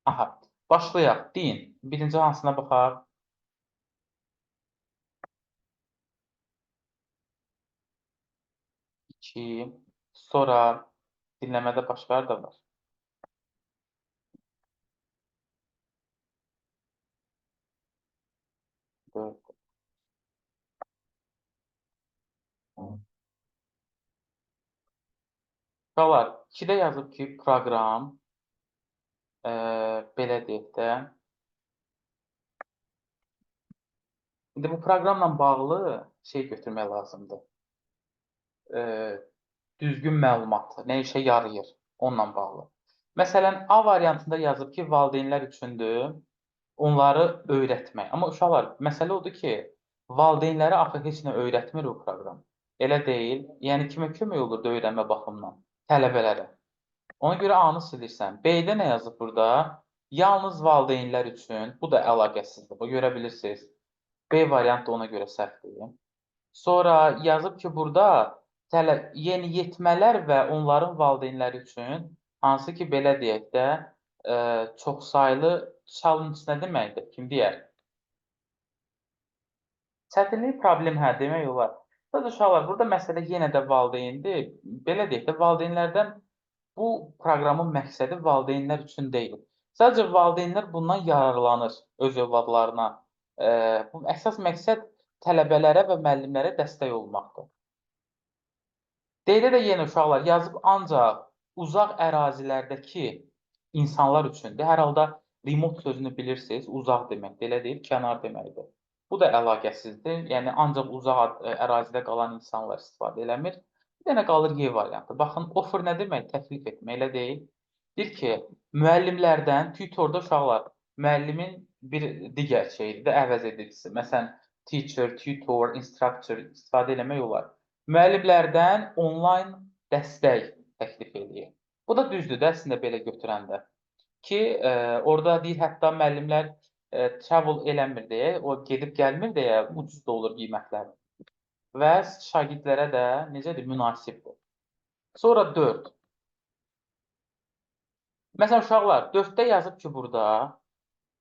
Aha, başlayaq. Deyin. Birinci hansına baxaq? 2. Sonra dinləmədə başqaları da var. 4. Uşaqlar, 2-də yazıb ki, proqram, belə deyək də. İndi bu proqramla bağlı şey götürmək lazımdır. Düzgün məlumat, nə işə yarayır, onunla bağlı. Məsələn, A variantında yazıb ki, valideynlər üçündür, onları öyrətmək. Amma uşaqlar, məsələ odur ki, valideynlərə axı heç nə öyrətmir bu proqram. Elə deyil. Yəni kimə kömək olur da öyrənmə baxımından? Tələbələrə. Ona görə A-nı silirsən. B-də nə yazıb burada? Yalnız valideynlər üçün. Bu da əlaqəsizdir. Bu görə bilirsiniz. B variantı ona görə səhvdir. Sonra yazıb ki, burada yeniyetmələr və onların valideynləri üçün hansı ki, belə deyək də, çoxsaylı challenge nə deməkdir? Kim deyər? Çətinlik, problem, hə, demək olar. Sadəcə uşaqlar, burada məsələ yenə də valideyndir. Belə deyək də, valideynlərdən bu proqramın məqsədi valideynlər üçün deyil. Sadəcə valideynlər bundan yararlanır öz övladlarına. Bu əsas məqsəd tələbələrə və müəllimlərə dəstək olmaqdır. D-də də yenə uşaqlar yazıb ancaq uzaq ərazilərdəki insanlar üçündür. Hər halda remote sözünü bilirsiniz, uzaq deməkdir, elə deyil, kənar deməkdir. Bu da əlaqəsizdir. Yəni ancaq uzaq ərazidə qalan insanlar istifadə eləmir. Bir dənə qalır Y variantı. Baxın, offer nə demək? Təklif etmək, elə deyil. Deyir ki, müəllimlərdən tutorda uşaqlar müəllimin bir digər şeyidir də əvəz edicisi. Məsələn, teacher, tutor, instructor istifadə eləmək olar. Müəllimlərdən onlayn dəstək təklif edir. Bu da düzdür də, əslində belə götürəndə. Ki, orada deyir, hətta müəllimlər travel eləmir deyə, o gedib gəlmir deyə ucuz da olur qiymətləri. Və şagirdlərə də necədir, münasibdir. Sonra 4. Məsələn, uşaqlar, 4-də yazıb ki, burada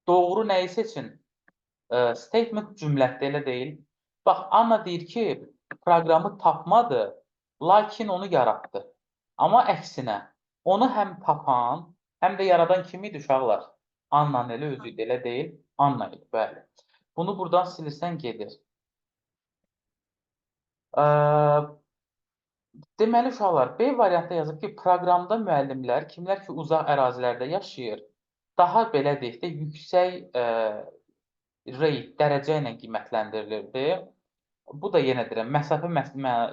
doğru nəyi seçin? Statement cümlədə elə deyil. Bax, Anna deyir ki, proqramı tapmadı, lakin onu yaratdı. Amma əksinə, onu həm tapan, həm də yaradan kim idi uşaqlar? Annanın elə özü idi, elə deyil. Anna idi, bəli. Bunu buradan silirsən gedir. Deməli uşaqlar, B variantda yazıb ki, proqramda müəllimlər, kimlər ki, uzaq ərazilərdə yaşayır, daha belə deyək də, yüksək rate, dərəcə ilə qiymətləndirilirdi. Bu da yenə deyirəm, məsafə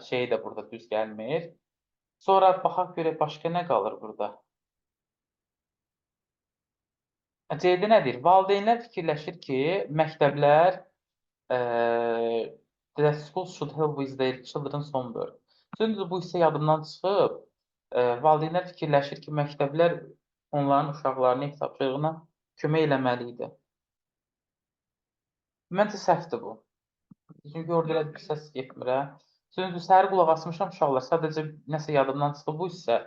şeyi də burada düz gəlmir. Sonra baxaq görək başqa nə qalır burada. C-də nədir? Valideynlər fikirləşir ki, məktəblər the school should help with their children's homework. Çünki bu hissə yadımdan çıxıb, valideynlər fikirləşir ki, məktəblər onların uşaqlarının ev tapşırığına kömək eləməli idi. Məncə səhvdir bu. Çünki orada elə bir səs getmir. Çünki səhər qulaq asmışam uşaqlar, sadəcə nəsə yadımdan çıxıb bu hissə.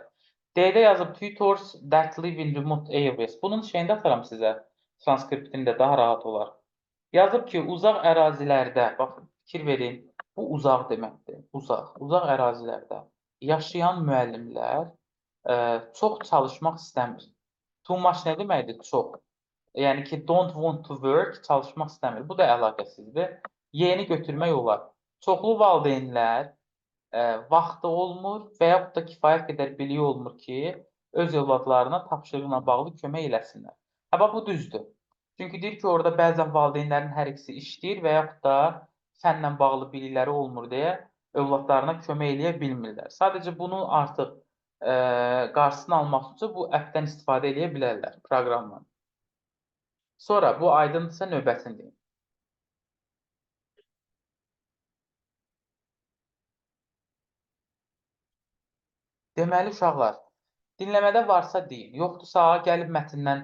D-də yazıb tutors that live in remote areas. Bunun şeyini də ataram sizə, transkriptində daha rahat olar. Yazıb ki, uzaq ərazilərdə, bax, fikir verin, bu uzaq deməkdir, uzaq ərazilərdə yaşayan müəllimlər çox çalışmaq istəmir. Too much nə deməkdir? Çox. Yəni ki, don't want to work, çalışmaq istəmir. Bu da əlaqəsizdir. Y-ni götürmək olar. Çoxlu valideynlər vaxtı olmur və yaxud da kifayət qədər biliyi olmur ki, öz övladlarına tapşırıqla bağlı kömək eləsinlər. Bax, bu düzdür. Çünki deyir ki, orada bəzən valideynlərin hər ikisi işləyir və yaxud da fənlə bağlı bilikləri olmur deyə övladlarına kömək eləyə bilmirlər. Sadəcə bunu artıq qarşısını almaq üçün bu appdən istifadə eləyə bilərlər proqramla. Sonra bu aydındırsa növbətini deyim. Deməli uşaqlar, dinləmədə varsa deyin, yoxdursa gəlib mətndən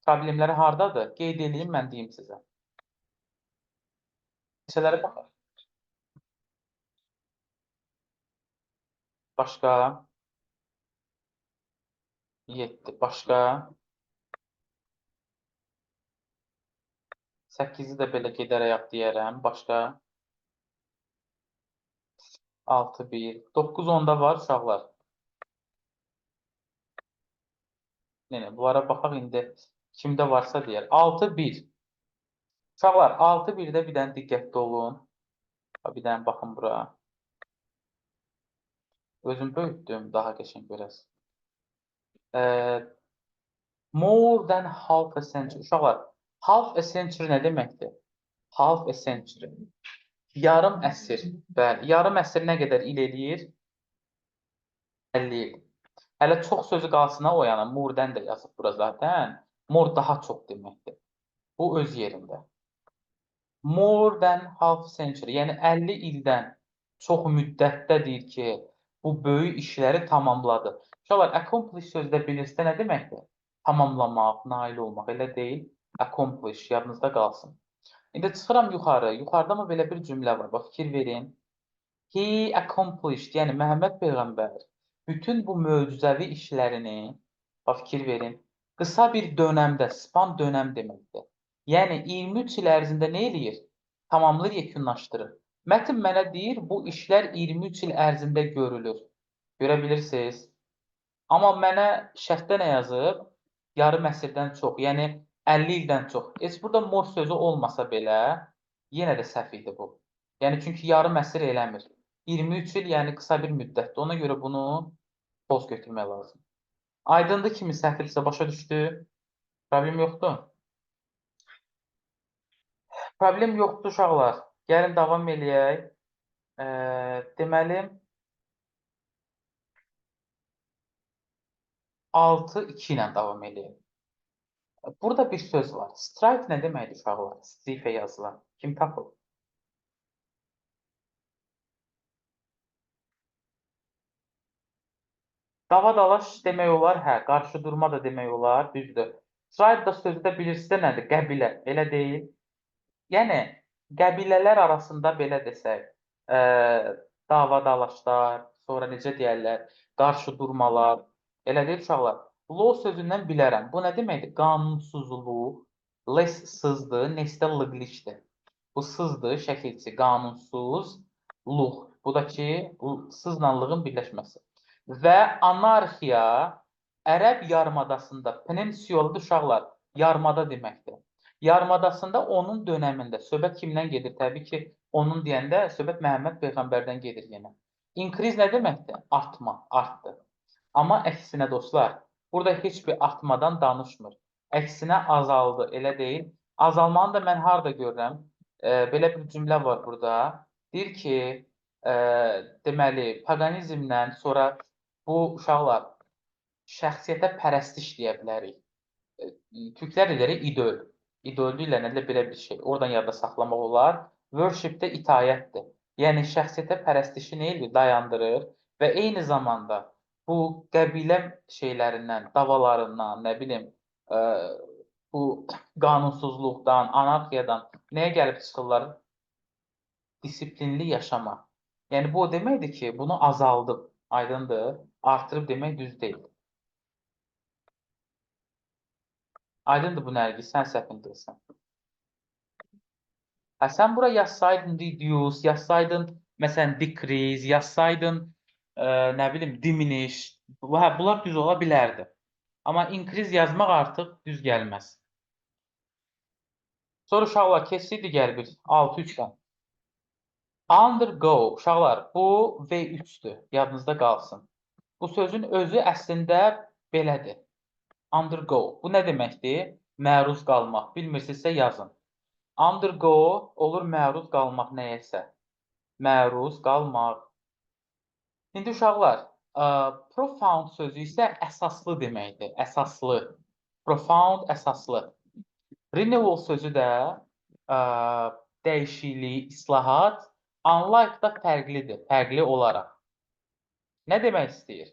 problemləri hardadır? Qeyd edeyim, mən deyim sizə. Neçələrə baxaq. Başqa 7, başqa 8-i də belə gedərək deyərəm. Başqa 6, 1, 9, 10-da var uşaqlar. Yəni, bunlara baxaq indi kimdə varsa deyər. 6, 1. Uşaqlar, 6, 1-də bir dənə diqqətli olun. Bir dənə baxın bura. Özüm böyütdüm, daha qəşəng görəsən. More than half a century. Uşaqlar, half a century nə deməkdir? Half a century. Yarım əsr. Bəli, yarım əsr nə qədər il eləyir? 50 il. Hələ çox sözü qalsına o yana. More-dən də yazıb bura zaten. More daha çox deməkdir. Bu öz yerində. More than half century. Yəni 50 ildən çox müddətdə deyir ki, bu böyük işləri tamamladı. Uşaqlar, accomplish sözü də bilirsə nə deməkdir? Tamamlamaq, nail olmaq, elə deyil. Accomplish, yadınızda qalsın. İndi çıxıram yuxarı. Yuxarıda mı belə bir cümlə var? Bax, fikir verin. He accomplished, yəni Məhəmməd Peyğəmbər bütün bu möcüzəvi işlərini, bax, fikir verin, qısa bir dönəmdə, span dönəm deməkdir. Yəni 23 il ərzində nə eləyir? Tamamlayır, yekunlaşdırır. Mətn mənə deyir, bu işlər 23 il ərzində görülür. Görə bilirsiniz? Amma mənə şərtdə nə yazıb? Yarım əsrdən çox, yəni 50 ildən çox. Heç burada more sözü olmasa belə, yenə də səhv idi bu. Yəni çünki yarım əsr eləmir. 23 il, yəni qısa bir müddətdir. Ona görə bunu poz götürmək lazım. Aydındır kimi səhvdirsə başa düşdü? Problem yoxdur. Problem yoxdur uşaqlar. Gəlin davam eləyək. Deməli 6-2 ilə davam eləyək. Burada bir söz var. Strike nə deməkdir uşaqlar? Strifə yazılan. Kim tapıb? Dava-dalaş demək olar, hə. Qarşı durma da demək olar, düzdür. Strike da sözü də bilirsə nədir? Qəbilə, elə deyil. Yəni, qəbilələr arasında belə desək, dava-dalaşlar, sonra necə deyərlər, qarşı durmalar, elə deyil uşaqlar. Law sözündən bilərəm. Bu nə deməkdir? Qanunsuzluq, less sızdır, next-də lıqliçdir. Bu sızdır, şəkilçi, qanunsuzluq. Bu da ki, sızla lığın birləşməsi. Və anarxiya ərəb yarımadasında, peninsuladır uşaqlar, yarımada deməkdir. Yarımadasında onun dönəmində, söhbət kimdən gedir? Təbii ki, onun deyəndə söhbət Məhəmməd Peyğəmbərdən gedir yenə. İnkriz nə deməkdir? Artma, artdı. Amma əksinə dostlar, burada heç bir artmadan danışmır. Əksinə azaldı, elə deyil. Azalmanı da mən harada görürəm? Belə bir cümlə var burada. Deyir ki, deməli, paqanizmdən sonra bu uşaqlar şəxsiyyətə pərəstiş deyə bilərik. Türklər deyir idol. İdol deyirlər, nə belə bir şey. Oradan yadda saxlamaq olar. Worship də itaətdir. Yəni şəxsiyyətə pərəstişi nə edir? Dayandırır və eyni zamanda bu qəbilə şeylərindən, davalarından, nə bilim, bu qanunsuzluqdan, anarxiyadan nəyə gəlib çıxırlar? Disiplinli yaşama. Yəni bu o deməkdir ki, bunu azaldıb, aydındır, artırıb demək düz deyil. Aydındır bu Nərgiz, sən səhvin deyirsən. Sən bura yazsaydın reduce, yazsaydın məsələn decrease, yazsaydın nə bilim diminish, bunlar düz ola bilərdi. Amma increase yazmaq artıq düz gəlməz. Sonra uşaqlar keçdik digər bir 6-3-dən. Undergo, uşaqlar, bu V3-dür, yadınızda qalsın. Bu sözün özü əslində belədir. Undergo, bu nə deməkdir? Məruz qalmaq. Bilmirsinizsə yazın. Undergo olur məruz qalmaq nəyəsə. Məruz qalmaq. İndi uşaqlar, profound sözü isə əsaslı deməkdir. Əsaslı. Profound, əsaslı. Renewal sözü də dəyişiklik, islahat, unlike da fərqlidir, fərqli olaraq. Nə demək istəyir?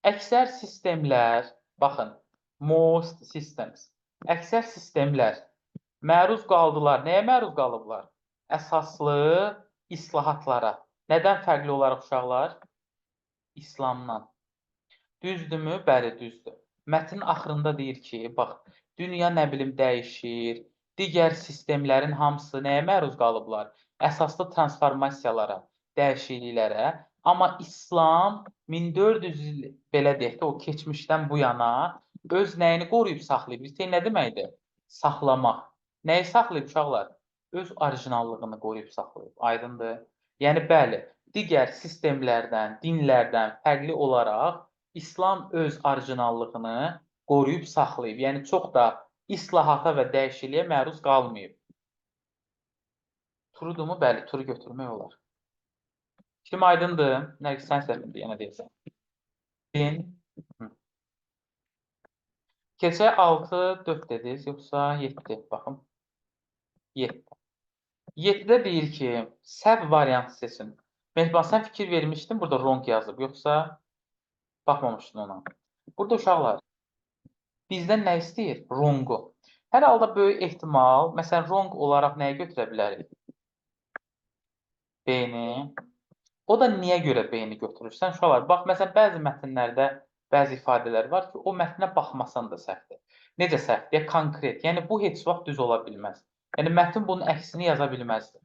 Əksər sistemlər, baxın, most systems, əksər sistemlər məruz qaldılar. Nəyə məruz qalıblar? Əsaslı islahatlara. Nədən fərqli olaraq uşaqlar? İslamdan. Düzdürmü? Bəli, düzdür. Mətnin axırında deyir ki, bax, dünya nə bilim dəyişir, digər sistemlərin hamısı nəyə məruz qalıblar? Əsaslı transformasiyalara, dəyişikliklərə. Amma İslam 1400 il belə deyək də o keçmişdən bu yana öz nəyini qoruyub saxlayıb? İstəyir nə deməkdir? Saxlamaq. Nəyi saxlayıb uşaqlar? Öz orijinallığını qoruyub saxlayıb. Aydındır? Yəni bəli, digər sistemlərdən, dinlərdən fərqli olaraq İslam öz orijinallığını qoruyub saxlayıb. Yəni çox da islahata və dəyişikliyə məruz qalmayıb. Turudumu? Bəli, turu götürmək olar. Kim aydındır? Nərgiz, sən səhvində yenə deyirsən. Din. Keçə 6, 4 dediniz, yoxsa 7? Baxım. 7. 7-də deyir ki, səhv variantı seçin. Mehriban, sən fikir vermişdin, burada wrong yazıb, yoxsa baxmamışdın ona. Burada uşaqlar, bizdən nə istəyir? Wrong-u. Hər halda böyük ehtimal, məsələn, wrong olaraq nəyə götürə bilərik? B-ni. O da niyə görə B-ni götürürsən? Uşaqlar, bax, məsələn, bəzi mətnlərdə bəzi ifadələr var ki, o mətnə baxmasan da səhvdir. Necə səhvdir? Konkret. Yəni, bu heç vaxt düz ola bilməz. Yəni, mətn bunun əksini yaza bilməzdir.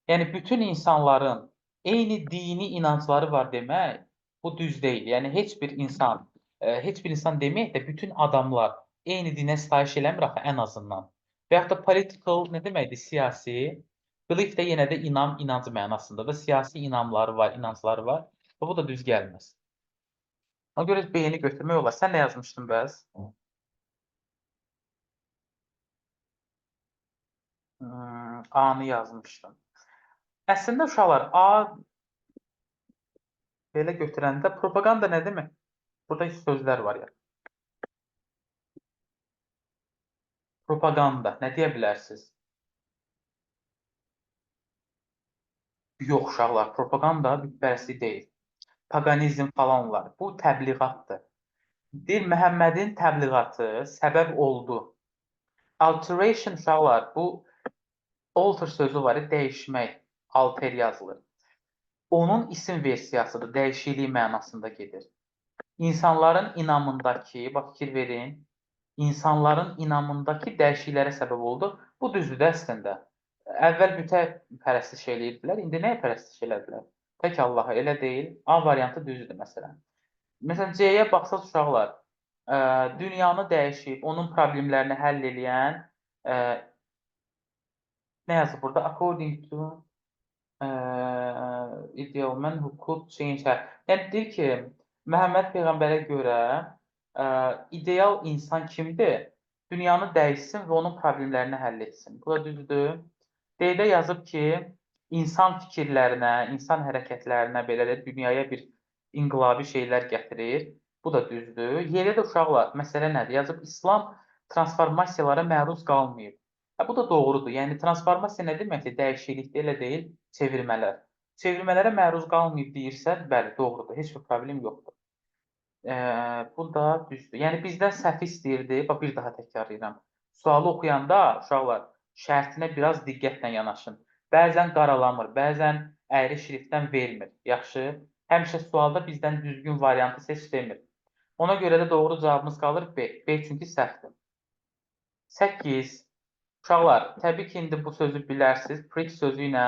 Yəni, bütün insanların eyni dini inancları var demək, bu düz deyil. Yəni, heç bir insan deməyək də, bütün adamlar eyni dinə sitayiş eləmir axı, ən azından. Və yaxud da political nə deməkdir? Siyasi. Belief də yenə də inam, inanc mənasında da siyasi inamları var, inancları var. Və bu da düz gəlməz. Ona görə B-ni götürmək olar. Sən nə yazmışdın bəs? A-nı yazmışdın. Əslində uşaqlar, A belə götürəndə propaganda nə demək? Burada sözlər var ya. Propaganda, nə deyə bilərsiniz? Yox uşaqlar, propaganda bütpərəstlik deyil. Paganizm falan var. Bu təbliğatdır. Deyir, Məhəmmədin təbliğatı səbəb oldu. Alteration uşaqlar, bu alter sözü var, dəyişmək, alter yazılır. Onun isim versiyasıdır, dəyişiklik mənasında gedir. İnsanların inamındakı, bax fikir verin, insanların inamındakı dəyişikliklərə səbəb oldu. Bu düzdür də əslində. Əvvəl bütə pərəstiş eləyirdilər, indi nəyə pərəstiş elədilər? Tək Allaha, elə deyil. A variantı düzdür məsələn. Məsələn, C-yə baxsaq uşaqlar, dünyanı dəyişib, onun problemlərini həll eləyən, nə yazıb burada? According to ideal man who could change her. Yəni, deyir ki, Məhəmməd Peyğəmbərə görə ideal insan kimdir? Dünyanı dəyişsin və onun problemlərini həll etsin. Bu da düzdür. D-də yazıb ki, insan fikirlərinə, insan hərəkətlərinə, belə də dünyaya bir inqilabi şeylər gətirir. Bu da düzdür. Y-də də uşaqlar, məsələ nədir? Yazıb, İslam transformasiyalara məruz qalmayıb. Bu da doğrudur. Yəni, transformasiya nə deməkdir? Dəyişiklikdə elə deyil, çevirmələr. Çevirmələrə məruz qalmayıb deyirsə, bəli, doğrudur. Heç bir problem yoxdur. Bu da düzdür. Yəni, bizdən səhv istəyirdi. Bax, bir daha təkrarlayıram. Sualı oxuyanda, uşaqlar, şərtinə biraz diqqətlə yanaşın. Bəzən qaralamır, bəzən əyri şriftdən vermir. Yaxşı? Həmişə sualda bizdən düzgün variantı seç demir. Ona görə də doğru cavabımız qalır B. B çünki səhvdir. 8. Uşaqlar, təbii ki, indi bu sözü bilərsiniz. Preach sözü ilə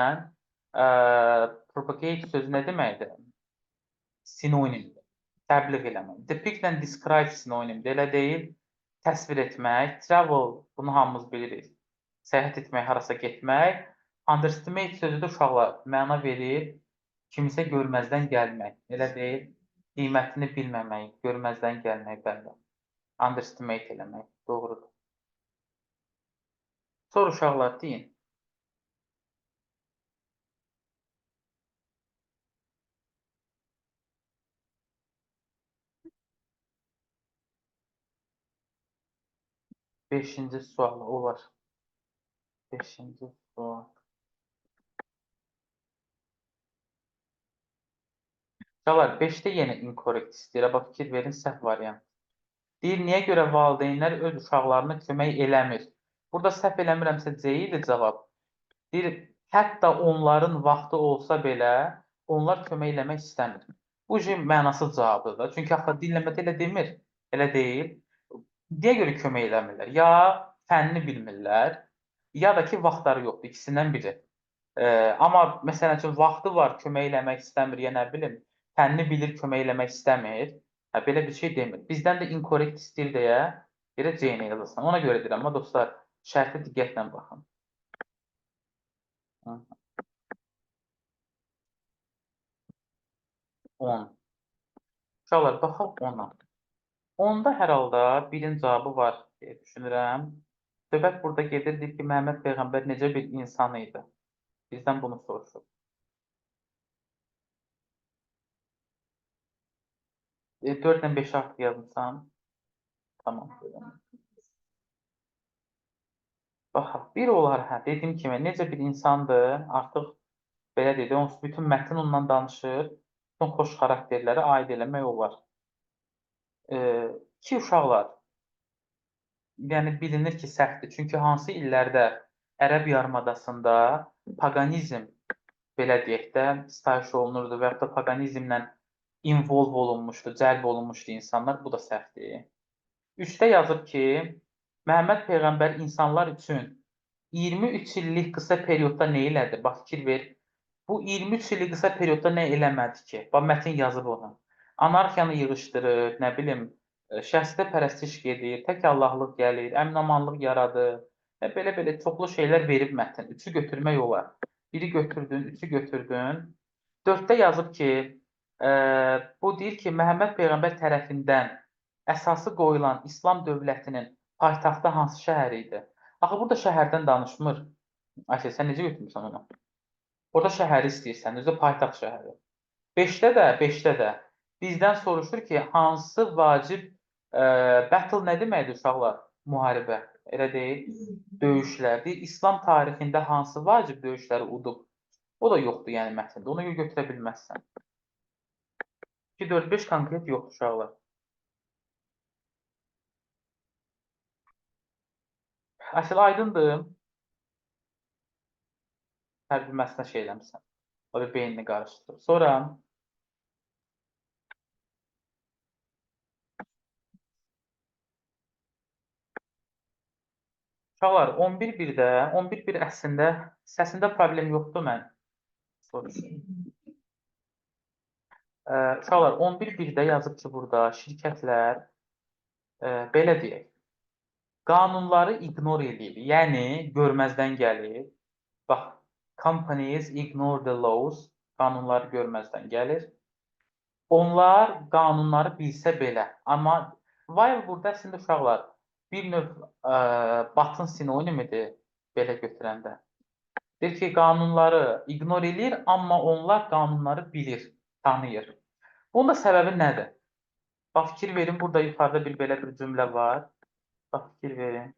propagate sözü nə deməkdir? Sinonimdir. Təbliğ eləmək. Depict and describe sinonimdir. Elə deyil, təsvir etmək. Travel, bunu hamımız bilirik. Səyahət etmək, harasa getmək. Underestimate sözü də uşaqlar məna verir. Kimisə görməzdən gəlmək. Elə deyil, qiymətini bilməmək, görməzdən gəlmək, bəli. Underestimate eləmək. Doğrudur. Sor uşaqlar, deyin. Beşinci sual olar. Beşinci sual. Uşaqlar, 5-də yenə incorrect istəyir. Bax, fikir verin, səhv variant. Deyir, niyə görə valideynlər öz uşaqlarına kömək eləmir? Burada səhv eləmirəmsə C idi cavab. Deyir, hətta onların vaxtı olsa belə, onlar kömək eləmək istəmir. Bu mənasız cavabdır da. Çünki axı dinləmədə elə demir. Elə deyil. Niyə görə kömək eləmirlər? Ya fənnini bilmirlər, ya da ki vaxtları yoxdur, ikisindən biri. Amma məsələn üçün vaxtı var, kömək eləmək istəmir, ya nə bilim, fənni bilir, kömək eləmək istəmir. Hə, belə bir şey demir. Bizdən də inkorrekt istəyir deyə yerə C-ni yazırsan. Ona görə deyirəm, amma dostlar, şərtə diqqətlə baxın. Hı, 10. Uşaqlar, baxaq 10-a. 10-da hər halda birin cavabı var deyə düşünürəm. Söhbət burada gedir, deyir ki, Məhəmməd Peyğəmbər necə bir insan idi? Bizdən bunu soruşur. 4 ilə 5 artıq yazmışam. Tamam. Baxaq, bir olar, hə, dediyim kimi, necə bir insandır, artıq belə deyək, onsuz bütün mətn ondan danışır, bütün xoş xarakterlərə aid eləmək olar. İki uşaqlar, yəni bilinir ki, səhvdir. Çünki hansı illərdə Ərəb yarımadasında paqanizm, belə deyək də, sitayiş olunurdu və yaxud da paqanizmlə involv olunmuşdu, cəlb olunmuşdu insanlar, bu da səhvdir. 3-də yazıb ki, Məhəmməd Peyğəmbər insanlar üçün 23 illik qısa periodda nə elədi? Bax, fikir ver. Bu 23 illik qısa periodda nə eləmədi ki? Bax, mətin yazıb onu. Anarxiyanı yığışdırır, nə bilim, şəxsiyyətə pərəstiş gedir, tək Allahlıq gəlir, əmin-amanlıq yaradır. Və belə-belə çoxlu şeylər verib mətin. 3-ü götürmək olar. 1-i götürdün, 3-ü götürdün. 4-də yazıb ki, bu deyir ki, Məhəmməd Peyğəmbər tərəfindən əsası qoyulan İslam dövlətinin paytaxtı hansı şəhər idi? Axı, burada şəhərdən danışmır. Ayşə, sən necə götürmüsən onu? Orada şəhəri istəyirsən, özü də paytaxt şəhəri. 5-də də bizdən soruşur ki, hansı vacib battle nə deməkdir uşaqlar? Müharibə. Elə deyil, döyüşlər. Deyir, İslam tarixində hansı vacib döyüşləri udub? O da yoxdur, yəni mətndə. Ona görə götürə bilməzsən. 2, 4, 5 konkret yoxdur uşaqlar. Əsl aydındır. Tərcüməsinə şey eləmişsən. O da beynini qarışdırır. Sonra uşaqlar 11-1-də, 11-1 əslində səsində problem yoxdur, mən soruşum. Uşaqlar 11-1-də yazıb ki, burada şirkətlər belə deyək, qanunları ignore edir, yəni görməzdən gəlir. Bax, companies ignore the laws, qanunları görməzdən gəlir. Onlar qanunları bilsə belə, amma while burada əslində uşaqlar bir növ batın sinonimidir belə götürəndə. Deyir ki, qanunları ignore edir, amma onlar qanunları bilir, tanıyır. Bunun da səbəbi nədir? Bax, fikir verin, burada yuxarıda belə bir cümlə var. Bax, fikir verin.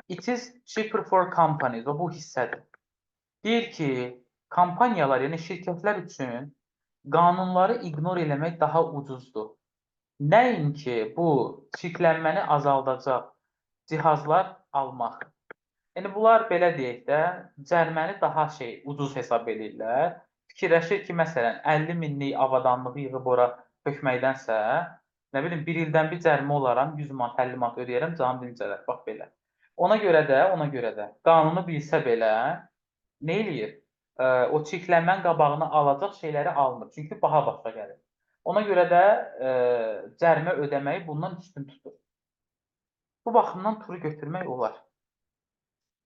It is cheaper for companies. O, bu hissədir. Deyir ki, kompaniyalar, yəni şirkətlər üçün qanunları ignore eləmək daha ucuzdur. Nəinki bu çirklənməni azaldacaq cihazlar almaq. Yəni, bunlar belə deyək də, cəriməni daha ucuz hesab edirlər. Fikirləşir ki, məsələn, 50 minlik avadanlığı yığıb ora tökməkdənsə, nə bilim, bir ildən bir cərimə olaram, 100 manat, 50 manat ödəyərəm, canım dincələr, bax belə. Ona görə də qanunu bilsə belə, nə eləyir? O çirklənmənin qabağını alacaq şeyləri almır, çünki baha başa gəlir. Ona görə də cərimə ödəməyi bundan üstün tutur. Bu baxımdan turu götürmək olar.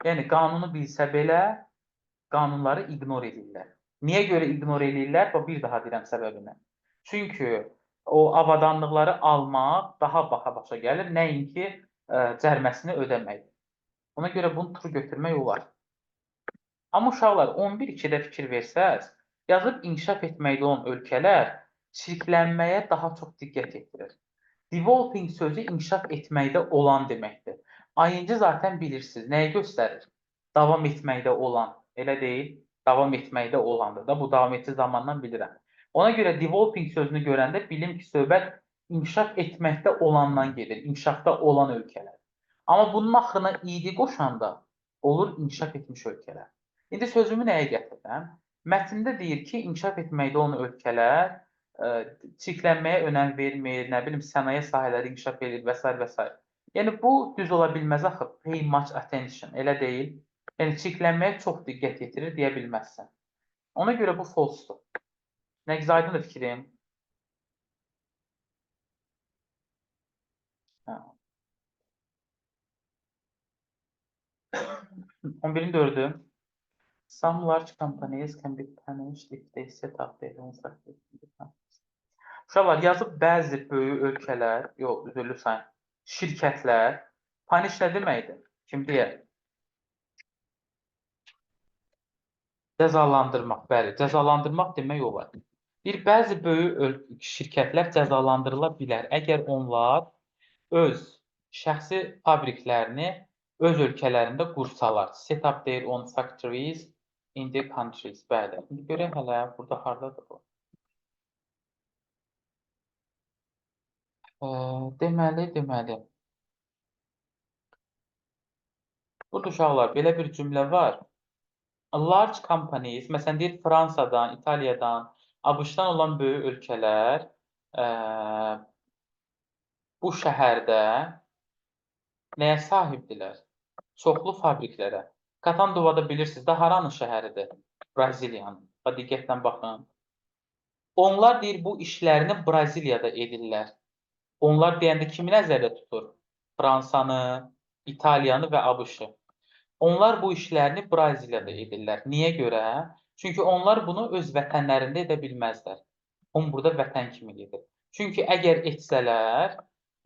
Yəni, qanunu bilsə belə, qanunları ignore edirlər. Niyə görə ignore edirlər? Bir daha deyirəm səbəbini. Çünki o avadanlıqları almaq daha baha başa gəlir, nəinki cəriməsini ödəmək. Ona görə bunu turu götürmək olar. Amma uşaqlar, 11-2-də fikir versəz, yazıb inkişaf etməkdə olan ölkələr çirklənməyə daha çox diqqət yetirir. Developing sözü inkişaf etməkdə olan deməkdir. ING zaten bilirsiniz. Nəyi göstərir? Davam etməkdə olan. Elə deyil, davam etməkdə olandır da. Bu davam etdiyi zamandan bilirəm. Ona görə developing sözünü görəndə bilim ki, söhbət inkişaf etməkdə olandan gedir. İnkişafda olan ölkələr. Amma bunun axırına id qoşanda olur inkişaf etmiş ölkələr. İndi sözümü nəyə gətirirəm? Mətndə deyir ki, inkişaf etməkdə olan ölkələr çirklənməyə önəm vermir, nə bilim, sənaye sahələri inkişaf edir və s. və s. Yəni bu düz ola bilməz axı. Pay much attention. Elə deyil. Yəni çiklənməyə çox diqqət yetirir deyə bilməzsən. Ona görə bu false-dur. Nəqz aydındır fikrim? Hə. 11-in 4-ü. Some large companies can be punished if they set up their own structure. Uşaqlar yazıb bəzi böyük ölkələr, yox, üzrlü sayın, şirkətlər, punish nə deməkdir? Kim deyər? Cəzalandırmaq, bəli, cəzalandırmaq demək olar. Bir bəzi böyük şirkətlər cəzalandırıla bilər, əgər onlar öz şəxsi fabriklərini öz ölkələrində qursalar. Set up their own factories in the countries. Bəli. İndi görək hələ burada hardadır bu? Deməli. Burada uşaqlar belə bir cümlə var. Large companies, məsələn deyir Fransadan, İtaliyadan, ABŞ-dan olan böyük ölkələr bu şəhərdə nəyə sahibdirlər? Çoxlu fabriklərə. Katanduvada bilirsiniz də haranın şəhəridir? Braziliyanın. Diqqətlə baxın. Onlar deyir bu işlərini Braziliyada edirlər. Onlar deyəndə kimi nəzərdə tutur? Fransanı, İtaliyanı və ABŞ-ı. Onlar bu işlərini Braziliyada edirlər. Niyə görə? Çünki onlar bunu öz vətənlərində edə bilməzlər. Onun burada vətən kimi gedir. Çünki əgər etsələr,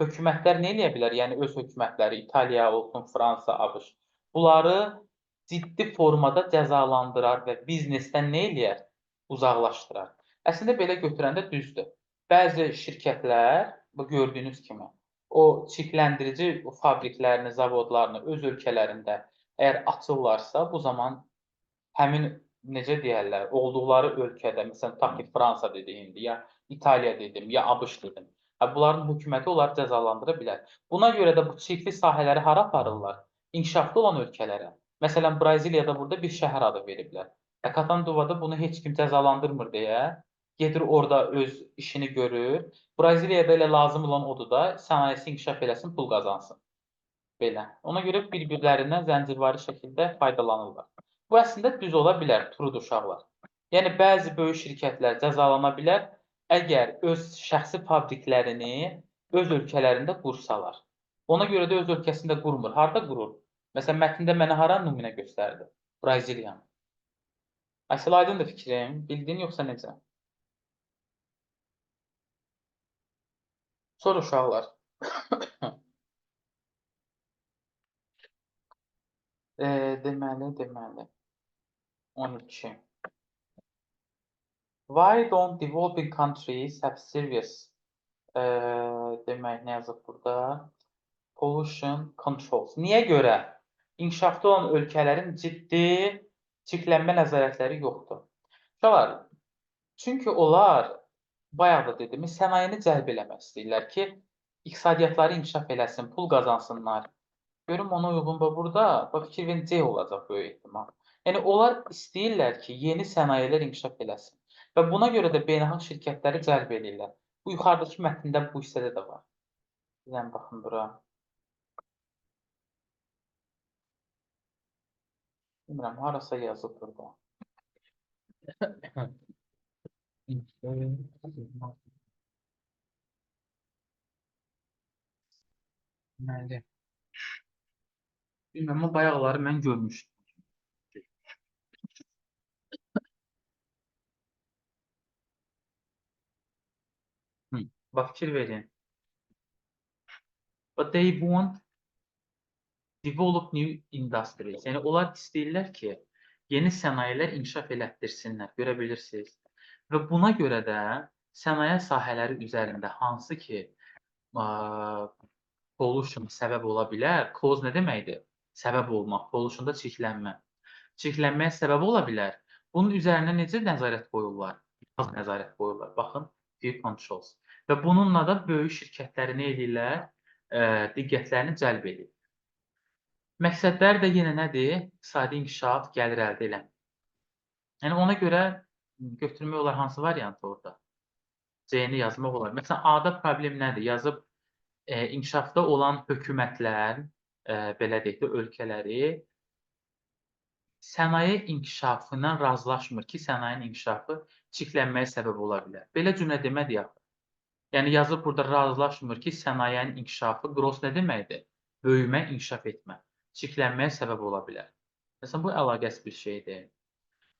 hökumətlər nə eləyə bilər? Yəni öz hökumətləri, İtaliya olsun, Fransa, ABŞ. Bunları ciddi formada cəzalandırar və biznesdən nə eləyər? Uzaqlaşdırar. Əslində belə götürəndə düzdür. Bəzi şirkətlər, bu gördüyünüz kimi, o çirkləndirici fabriklərini, zavodlarını öz ölkələrində əgər açırlarsa, bu zaman həmin necə deyərlər, olduqları ölkədə, məsələn, tutaq ki, Fransa dedik indi, ya İtaliya dedim, ya ABŞ dedim. Bunların hökuməti onları cəzalandıra bilər. Buna görə də bu çirkli sahələri hara aparırlar? İnkişafda olan ölkələrə. Məsələn, Braziliyada burada bir şəhər adı veriblər. Katanduvada bunu heç kim cəzalandırmır deyə gedir orada öz işini görür. Braziliyada elə lazım olan odur da sənayesi inkişaf eləsin, pul qazansın. Belə. Ona görə bir-birlərindən zəncirvari şəkildə faydalanırlar. Bu əslində düz ola bilər, trudur uşaqlar. Yəni, bəzi böyük şirkətlər cəzalana bilər, əgər öz şəxsi fabriklərini öz ölkələrində qursalar. Ona görə də öz ölkəsində qurmur. Harada qurur? Məsələn, mətndə mənə hara nümunə göstərdi? Braziliyanı. Əsl aydındır fikrim, bildin yoxsa necə? Sor uşaqlar. Deməli. 12. Why don't developing countries have serious demək nə yazıb burada? Pollution controls. Niyə görə? İnkişafda olan ölkələrin ciddi çirklənmə nəzarətləri yoxdur. Uşaqlar, çünki onlar bayaq da dedim, sənayeni cəlb eləmək istəyirlər ki, iqtisadiyyatları inkişaf eləsin, pul qazansınlar. Görüm ona uyğun burada, fikir verin, C olacaq böyük ehtimal. Yəni, onlar istəyirlər ki, yeni sənayilər inkişaf eləsin və buna görə də beynəlxalq şirkətləri cəlb edirlər. Bu, yuxarıdakı mətndə bu hissədə də var. Bilən baxın bura. Bilmirəm, harasa yazıb burada. Deməli. Bilmirəm, amma bayaqları mən görmüşdüm. Bax, fikir verin. But they want develop new industries. Yəni, onlar istəyirlər ki, yeni sənayilər inkişaf elətdirsinlər, görə bilirsiniz. Və buna görə də sənaye sahələri üzərində hansı ki, pollution səbəb ola bilər. Cause nə deməkdir? Səbəb olmaq. Pollutionda çirklənmə. Çirklənməyə səbəb ola bilər. Bunun üzərinə necə nəzarət qoyurlar? Nəzarət qoyurlar. Baxın, few controls. Və bununla da böyük şirkətləri nə edirlər? Diqqətlərini cəlb edir. Məqsədləri də yenə nədir? İqtisadi inkişaf, gəlir əldə eləmək. Yəni, ona görə götürmək olar hansı variantı orada? C-ni yazmaq olar. Məsələn, A-da problem nədir? Yazıb inkişafda olan hökumətlər, belə deyək də, ölkələri sənaye inkişafından razılaşmır ki, sənayenin inkişafı çirklənməyə səbəb ola bilər. Belə cümlə demədik axı. Yəni yazıb burada razılaşmır ki, sənayenin inkişafı gross nə deməkdir? Böyümə, inkişaf etmə. Çirklənməyə səbəb ola bilər. Məsələn, bu əlaqəsiz bir şeydir.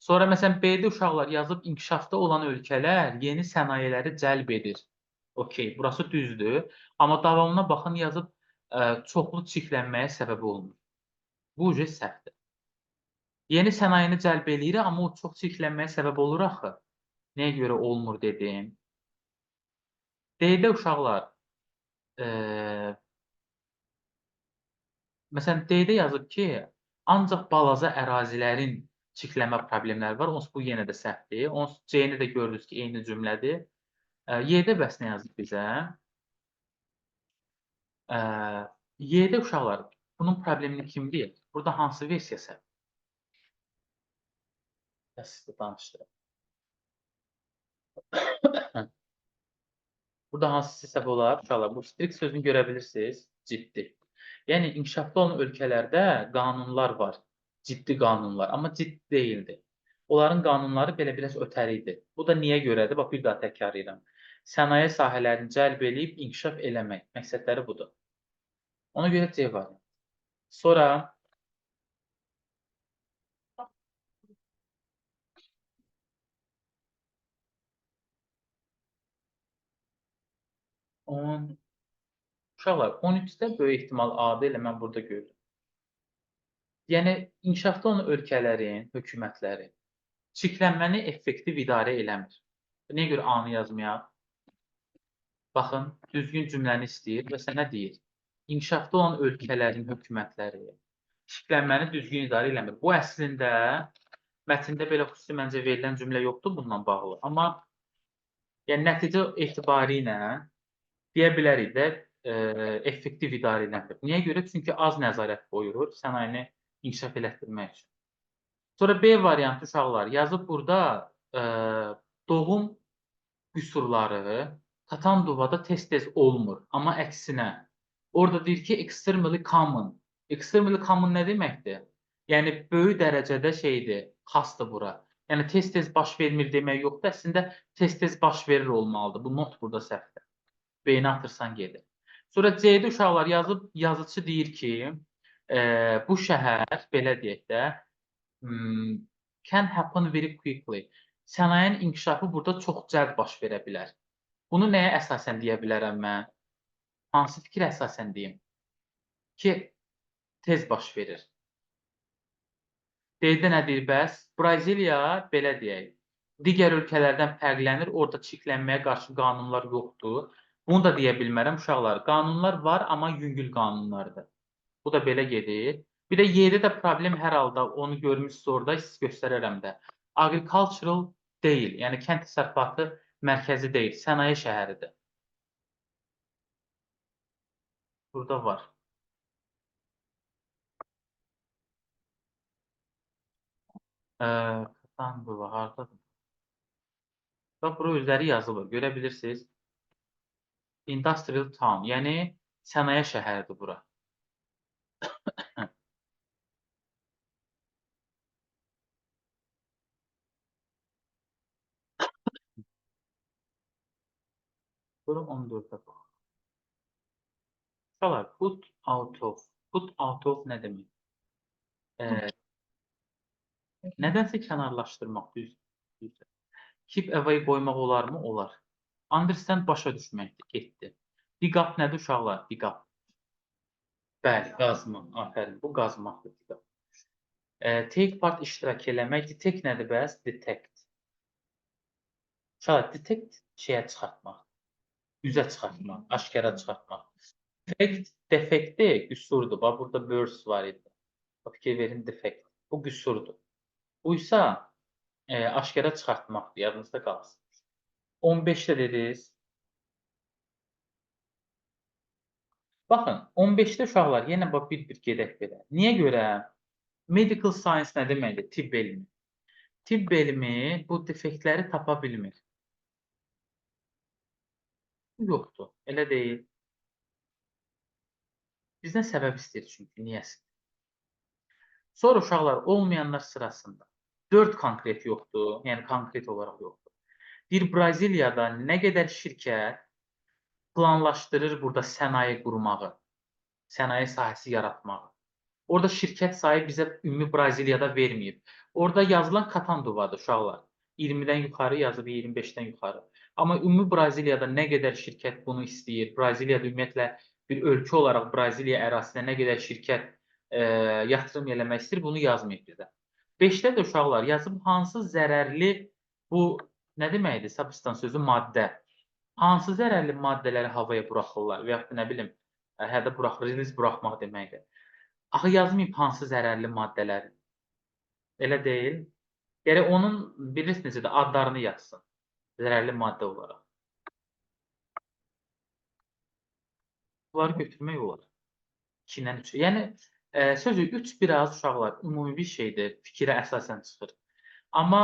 Sonra məsələn, B-də uşaqlar yazıb inkişafda olan ölkələr yeni sənayeləri cəlb edir. Okey, burası düzdür. Amma davamına baxın yazıb çoxlu çirklənməyə səbəb olmur. Bu ucu səhvdir. Yeni sənayeni cəlb eləyir, amma o çox çirklənməyə səbəb olur axı. Nəyə görə olmur dedim. D-də uşaqlar, məsələn, D-də yazıb ki, ancaq balaca ərazilərin çirklənmə problemləri var. Onsuz bu yenə də səhvdir. Onsuz C-ni də gördünüz ki, eyni cümlədir. Y-də bəs nə yazıb bizə? Y-də uşaqlar, bunun problemini kim deyir? Burada hansı versiya səhv? Sizə danışdırım. Burada hansı səbəb olar? Uşaqlar, bu strict sözünü görə bilirsiniz. Ciddi. Yəni, inkişafda olan ölkələrdə qanunlar var. Ciddi qanunlar. Amma ciddi deyildi. Onların qanunları belə biraz ötəri idi. Bu da niyə görədir? Bax, bir daha təkrar edirəm. Sənaye sahələrini cəlb eləyib inkişaf eləmək. Məqsədləri budur. Ona görə C var. Sonra uşaqlar, 13-də böyük ehtimal A-dır, elə mən burada gördüm. Yəni, inkişafda olan ölkələrin hökumətləri çirklənməni effektiv idarə eləmir. Nəyə görə A-nı yazmayaq? Baxın, düzgün cümləni istəyir və sənə deyir. İnkişafda olan ölkələrin hökumətləri çirklənməni düzgün idarə eləmir. Bu əslində mətndə belə xüsusi məncə verilən cümlə yoxdur bununla bağlı. Amma yəni nəticə etibarı ilə deyə bilərik də effektiv idarə eləmir. Niyə görə? Çünki az nəzarət qoyulur sənayeni inkişaf elətdirmək üçün. Sonra B variantı uşaqlar yazıb burada doğum qüsurları Tatanduvada tez-tez olmur. Amma əksinə. Orada deyir ki, extremely common. Extremely common nə deməkdir? Yəni, böyük dərəcədə şeydir, xasdır bura. Yəni, tez-tez baş vermir demək yoxdur. Əslində, tez-tez baş verir olmalıdır. Bu not burada səhvdir. B-ni atırsan gedir. Sonra C-də uşaqlar yazıb, yazıcı deyir ki, bu şəhər, belə deyək də, can happen very quickly. Sənayenin inkişafı burada çox cəld baş verə bilər. Bunu nəyə əsasən deyə bilərəm mən? Hansı fikir əsasən deyim? Ki, tez baş verir. D-də nə deyir bəs? Braziliya, belə deyək, digər ölkələrdən fərqlənir, orada çirklənməyə qarşı qanunlar yoxdur. Bunu da deyə bilmərəm, uşaqlar. Qanunlar var, amma yüngül qanunlardır. Bu da belə gedir. Bir də Y-də də problem hər halda, onu görmüşsünüz orada, siz göstərərəm də. Agricultural deyil, yəni kənd təsərrüfatı mərkəzi deyil, sənaye şəhəridir. Burada var. Katangova hardadır? Bax, bura özləri yazılır, görə bilirsiniz. Industrial town, yəni sənaye şəhəridir bura. Bura 14-də bax. Uşaqlar, put out of. Put out of nə demək? Nədənsə kənarlaşdırmaq düzdür. Keep away qoymaq olarmı? Olar. Understand başa düşməkdir, getdi. Dig up nədir uşaqlar? Dig up. Bəli, qazma. Afərin, bu qazmaqdır. Dig up. Take part iştirak eləmək. Detect nədir bəs? Detect. Uşaqlar, detect şeyə çıxartmaq. Üzə çıxartmaq, aşkara çıxartmaq. Defektdir, qüsurdur. Bax, burada words var idi. Fikir verin, defekt. Bu qüsurdur. Buysa aşkara çıxartmaqdır, yadınızda qalsın. 15-də dediniz. Baxın, 15-də uşaqlar, yenə bax bir gedək belə. Niyə görə? Medical science nə deməkdir? Tibb elmi. Tibb elmi bu defektləri tapa bilmir. Bu yoxdur, elə deyil. Bizdən səbəb istəyir çünki, niyəsə. Sonra uşaqlar olmayanlar sırasında 4 konkret yoxdur, yəni konkret olaraq yoxdur. Bir Braziliyada nə qədər şirkət planlaşdırır burada sənaye qurmağı, sənaye sahəsi yaratmağı. Orada şirkət sayı bizə ümumi Braziliyada verməyib. Orada yazılan Katanduvadır uşaqlar. 20-dən yuxarı yazıb 25-dən yuxarı. Amma ümumi Braziliyada nə qədər şirkət bunu istəyir, Braziliyada ümumiyyətlə bir ölkə olaraq Braziliya ərazisinə nə qədər şirkət yatırım eləmək istəyir, bunu yazmayıb bizə. 5-də də uşaqlar yazıb hansı zərərli bu nə deməkdir? Substans sözü maddə. Hansı zərərli maddələri havaya buraxırlar və yaxud da nə bilim, hədə buraxır, release buraxmaq deməkdir. Axı yazmayıb hansı zərərli maddələri. Elə deyil. Gərək onun bilirsiniz necə də adlarını yazsın. Zərərli maddə olaraq. Bunları götürmək olar. 2-dən 3. Yəni sözü 3 biraz uşaqlar ümumi bir şeydir, fikrə əsasən çıxır. Amma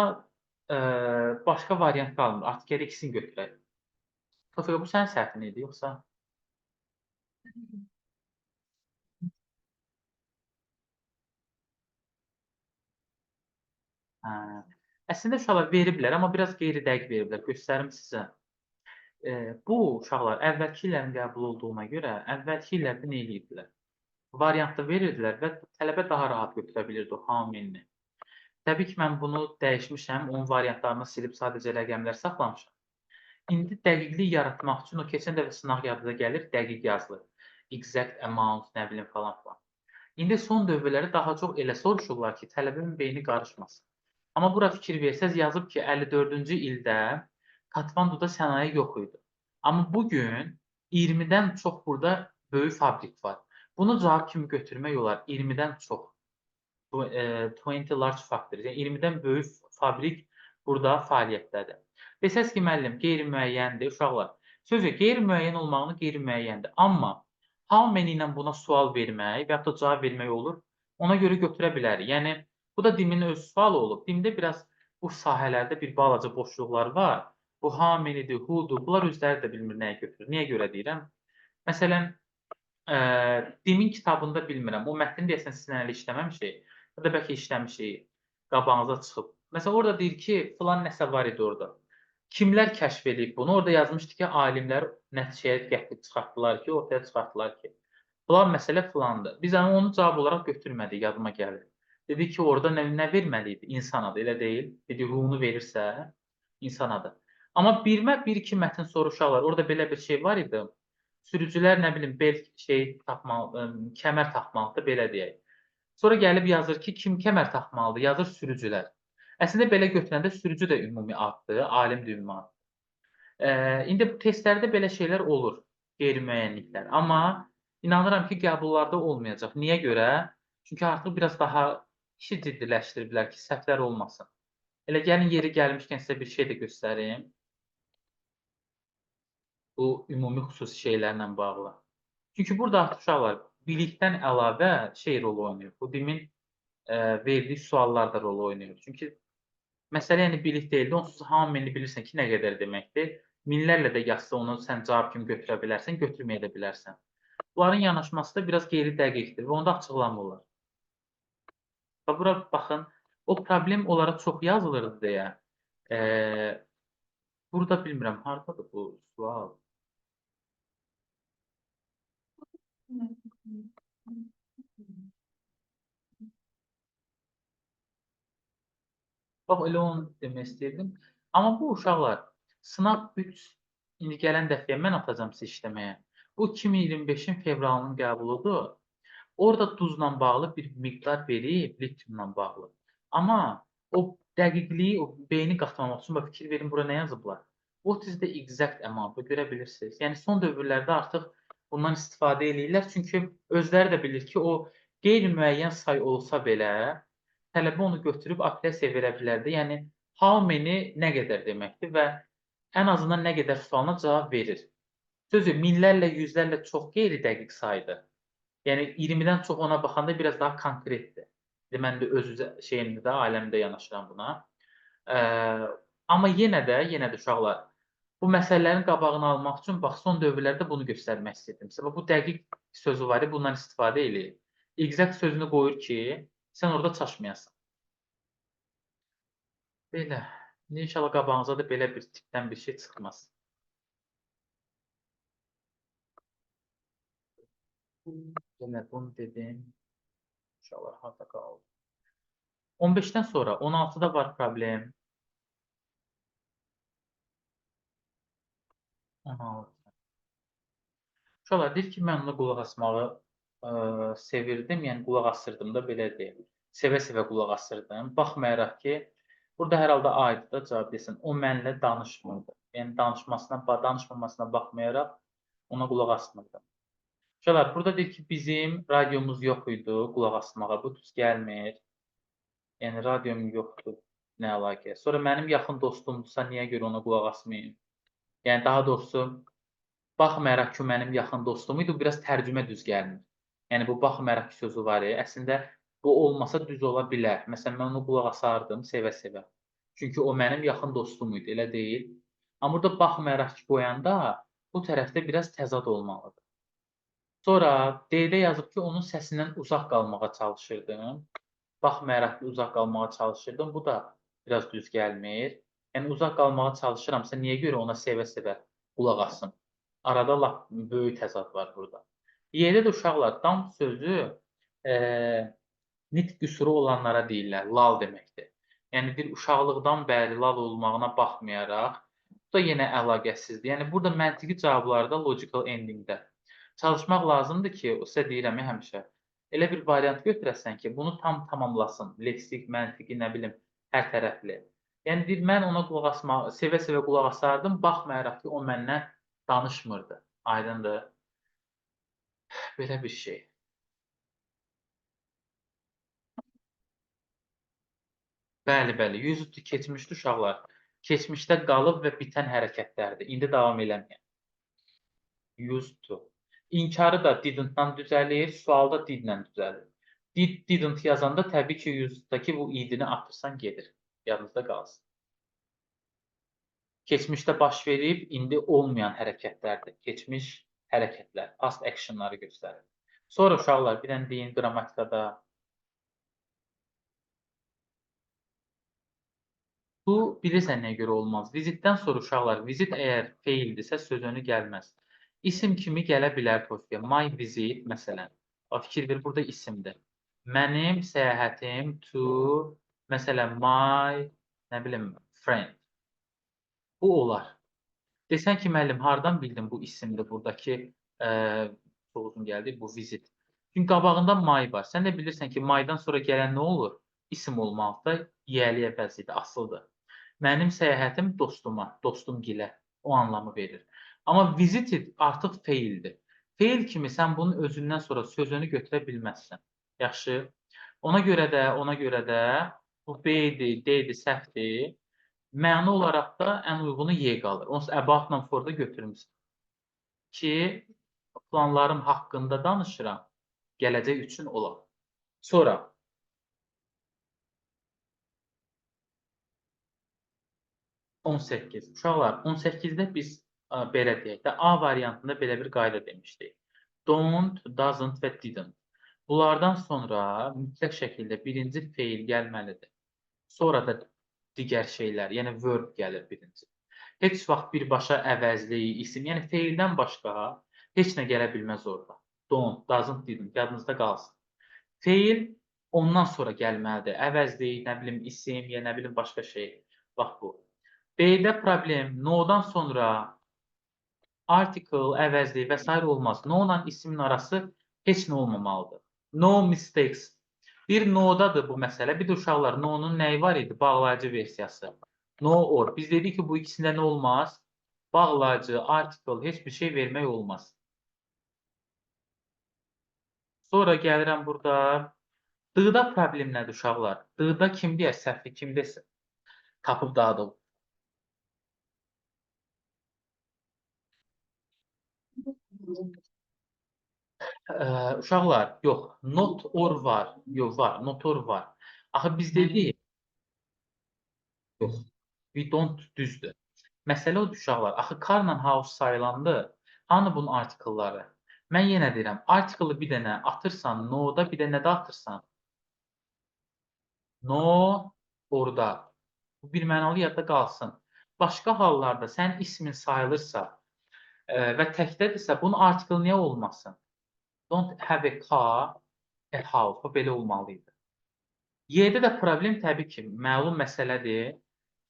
başqa variant qalmır. Artıq gərək ikisini götürək. Tofiq, bu sənin səhvin idi, yoxsa? Hə. Əslində uşaqlar veriblər, amma biraz qeyri-dəqiq veriblər. Göstərim sizə. Bu uşaqlar əvvəlki illərin qəbul olduğuna görə əvvəlki illərdə nə edirdilər? Variantı verirdilər və tələbə daha rahat götürə bilirdi o hamilini. Təbii ki, mən bunu dəyişmişəm, onun variantlarını silib sadəcə rəqəmlər saxlamışam. İndi dəqiqlik yaratmaq üçün o keçən dəfə sınaq yadınıza gəlir, dəqiq yazılır. Exact amount, nə bilim falan filan. İndi son dövrləri daha çox elə soruşurlar ki, tələbənin beyni qarışmasın. Amma bura fikir versəz yazıb ki, 54-cü ildə Katmanduda sənaye yox idi. Amma bugün 20-dən çox burada böyük fabrik var. Bunu cavab kimi götürmək olar. 20-dən çox. 20 large factories. Yəni 20-dən böyük fabrik burada fəaliyyətdədir. Desəz ki, müəllim, qeyri-müəyyəndir, uşaqlar. Sözü qeyri-müəyyən olmağını qeyri-müəyyəndir. Amma how many ilə buna sual vermək və ya da cavab vermək olur. Ona görə götürə bilərik. Yəni bu da DİM-in öz sualı olub. DİM-də biraz bu sahələrdə bir balaca boşluqlar var. Bu how many-dir, who-dur. Bunlar özləri də bilmir nəyə götürür. Niyə görə deyirəm? Məsələn, DİM-in kitabında bilmirəm. O mətni deyəsən sizlə hələ işləməmişik. Ya da bəlkə işləmişik. Qabağınıza çıxıb. Məsələn, orada deyir ki, filan nəsə var idi orada. Kimlər kəşf edib bunu? Orada yazmışdı ki, alimlər nəticəyə gətirib çıxartdılar ki, ortaya çıxartdılar ki, filan məsələ filandır. Biz onu cavab olaraq götürmədik, yadıma gəlir. Dedi ki, orada nə verməli idi? İnsan adı, elə deyil. Dedi, ruhunu verirsə, insan adı. Amma bir-iki mətn soruşarlar. Orada belə bir şey var idi. Sürücülər, nə bilim, bel taxmalı, kəmər taxmalıdır, belə deyək. Sonra gəlib yazır ki, kim kəmər taxmalıdır? Yazır sürücülər. Əslində belə götürəndə sürücü də ümumi addır, alim də ümumi addır. İndi bu testlərdə belə şeylər olur, qeyri-müəyyənliklər. Amma inanıram ki, qəbullarda olmayacaq. Niyə görə? Çünki artıq biraz daha işi ciddiləşdiriblər ki, səhvlər olmasın. Elə gəlin yeri gəlmişkən sizə bir şey də göstərim. Bu ümumi xüsusi şeylərlə bağlı. Çünki burada artıq uşaqlar bilikdən əlavə şey rol oynayır. Bu DİM-in verdiyi suallar da rol oynayır. Çünki məsələ yəni bilik deyildi. Onsuz hamını bilirsən ki, nə qədər deməkdir. Minlərlə də yazsa onu sən cavab kimi götürə bilərsən, götürməyə də bilərsən. Bunların yanaşması da biraz qeyri-dəqiqdir və onda açıqlamırlar. Və bura baxın, o problem onlara çox yazılırdı deyə. Burada bilmirəm, haradadır bu sual? Bax, elə onu demək istəyirdim. Amma bu uşaqlar, sınaq 3, indi gələn dəfəyə mən atacam sizə işləməyə. Bu 2025-in fevralının qəbuludur. Orada duzla bağlı bir miqdar verib, lityumla bağlı. Amma o dəqiqliyi, o beyni qatmamaq üçün fikir verin, bura nə yazıblar? What is the exact amount? Görə bilirsiniz. Yəni son dövrlərdə artıq bundan istifadə eləyirlər. Çünki özləri də bilir ki, o qeyri-müəyyən say olsa belə, tələbə onu götürüb apellyasiya verə bilərdi. Yəni, how many nə qədər deməkdir və ən azından nə qədər sualına cavab verir. Sözü minlərlə, yüzlərlə çox qeyri-dəqiq saydır. Yəni 20-dən çox ona baxanda biraz daha konkretdir. Mən də öz şeyimdə də, aləmdə yanaşıram buna. Amma yenə də uşaqlar, bu məsələlərin qabağını almaq üçün bax son dövrlərdə bunu göstərmək istəyirdim sizə. Bu dəqiq sözü var, bundan istifadə eləyir. Exact sözünü qoyur ki, sən orada çaşmayasan. Belə. İnşallah qabağınıza da belə bir tipdən bir şey çıxmaz. Yenə bunu dedim. İnşallah harda qaldı. 15-dən sonra 16-da var problem. 16. Uşaqlar deyir ki, mən ona qulaq asmağı sevirdim, yəni qulaq asırdım da belə deyil. Sevə-sevə qulaq asırdım. Baxmayaraq ki, burada hər halda aiddir da cavab desin. O mənlə danışmırdı. Yəni danışmamasına baxmayaraq ona qulaq asmırdım. Uşaqlar, burada deyir ki, bizim radiomuz yox idi qulaq asmağa. Bu düz gəlmir. Yəni radiom yoxdur. Nə əlaqə? Sonra mənim yaxın dostumdursa niyə görə ona qulaq asmayım? Yəni daha doğrusu baxmayaraq ki, mənim yaxın dostum idi, bu biraz tərcümə düz gəlmir. Yəni bu baxmayaraq ki sözü var ya, əslində bu olmasa düz ola bilər. Məsələn, mən onu qulaq asardım sevə-sevə. Çünki o mənim yaxın dostum idi, elə deyil. Amma burada baxmayaraq ki qoyanda bu tərəfdə biraz təzad olmalıdır. Sonra D-də yazıb ki, onun səsindən uzaq qalmağa çalışırdım. Baxmayaraq ki, uzaq qalmağa çalışırdım. Bu da biraz düz gəlmir. Yəni uzaq qalmağa çalışıramsa, niyə görə ona sevə-sevə qulaq asım? Arada lap böyük təzad var burada. Y-də də uşaqlar, dam sözü nitq qüsuru olanlara deyirlər, lal deməkdir. Yəni bir uşaqlıqdan bəri lal olmağına baxmayaraq, bu da yenə əlaqəsizdir. Yəni burada məntiqi cavablarda logical endingdə çalışmaq lazımdır ki, sizə deyirəm həmişə, elə bir variant götürəsən ki, bunu tam tamamlasın. Leksik, məntiqi, nə bilim, hər tərəfli. Yəni deyir, mən ona qulaq asmağı, sevə-sevə qulaq asardım, baxmayaraq ki, o məndən danışmırdı. Aydındır. Belə bir şey. Bəli, bəli. Used to keçmişdi uşaqlar. Keçmişdə qalıb və bitən hərəkətlərdir. İndi davam eləməyən. Used to. İnkarı da didn't-dan düzəlir, sualda did-lə düzəlir. Didn't yazanda təbii ki, used'dakı bu idini atırsan gedir. Yadınızda qalsın. Keçmişdə baş verib, indi olmayan hərəkətlərdir. Keçmiş hərəkətlər, past actionları göstərir. Sonra uşaqlar, bir dənə deyin qrammatikada. Bu bilirsən nəyə görə olmaz? Vizitdən sonra uşaqlar, vizit əgər feildirsə söz önü gəlməz. İsim kimi gələ bilər Tofiya. My visit, məsələn. Fikir ver, burada isimdir. Mənim səyahətim to, məsələn, my, nə bilim, friend. Bu olar. Desən ki, müəllim, hardan bildin bu isimdir buradakı çox uzun gəldi, bu visit. Çünki qabağında my var. Sən də bilirsən ki, mydan sonra gələn nə olur? İsim olmalıdır, yiyəli əvəzidir, asıldır. Mənim səyahətim dostuma, dostum gilə o anlamı verir. Amma visited artıq feildir. Feil kimi sən bunun özündən sonra sözünü götürə bilməzsən. Yaxşı. Ona görə də bu B-dir, D-dir, səhvdir. Məna olaraq da ən uygunu Y qalır. Onsuz about-la for-da götürmüsən. Ki, planlarım haqqında danışıram, gələcək üçün olar. Sonra 18. Uşaqlar, 18-də biz belə deyək də, A variantında belə bir qayda demişdik. Don't, doesn't və didn't. Bunlardan sonra mütləq şəkildə birinci feil gəlməlidir. Sonra da digər şeylər, yəni verb gəlir birinci. Heç vaxt birbaşa əvəzli, isim, yəni feildən başqa heç nə gələ bilməz orada. Don't, doesn't, didn't, yadınızda qalsın. Feil ondan sonra gəlməlidir. Əvəzli, nə bilim, isim, ya nə bilim, başqa şey. Bax bu. B-də problem no-dan sonra article, əvəzli və s. olmaz. No-la ismin arası heç nə olmamalıdır. No mistakes. Bir no-dadır bu məsələ. Bir də uşaqlar, no-nun nəyi var idi? Bağlayıcı versiyası. No or. Biz dedik ki, bu ikisində nə olmaz? Bağlayıcı, article, heç bir şey vermək olmaz. Sonra gəlirəm burada. D-da problem nədir uşaqlar? D-da kim deyər? Səhvli kim desin? Tapıb dağıdıb. Uşaqlar, yox, not or var. Yox, var, not or var. Axı biz dedik, yox, we don't düzdür. Məsələ odur uşaqlar, axı carla house sayılandı. Hanı bunun artikelları? Mən yenə deyirəm, artiklı bir dənə atırsan no-da, bir dənə də atırsan no orada. Bu bir mənalı yadda qalsın. Başqa hallarda sənin ismin sayılırsa və təkdədirsə, bunun artiklı niyə olmasın? Don't have a car, a house. Bu belə olmalıydı. Y-də də problem təbii ki, məlum məsələdir.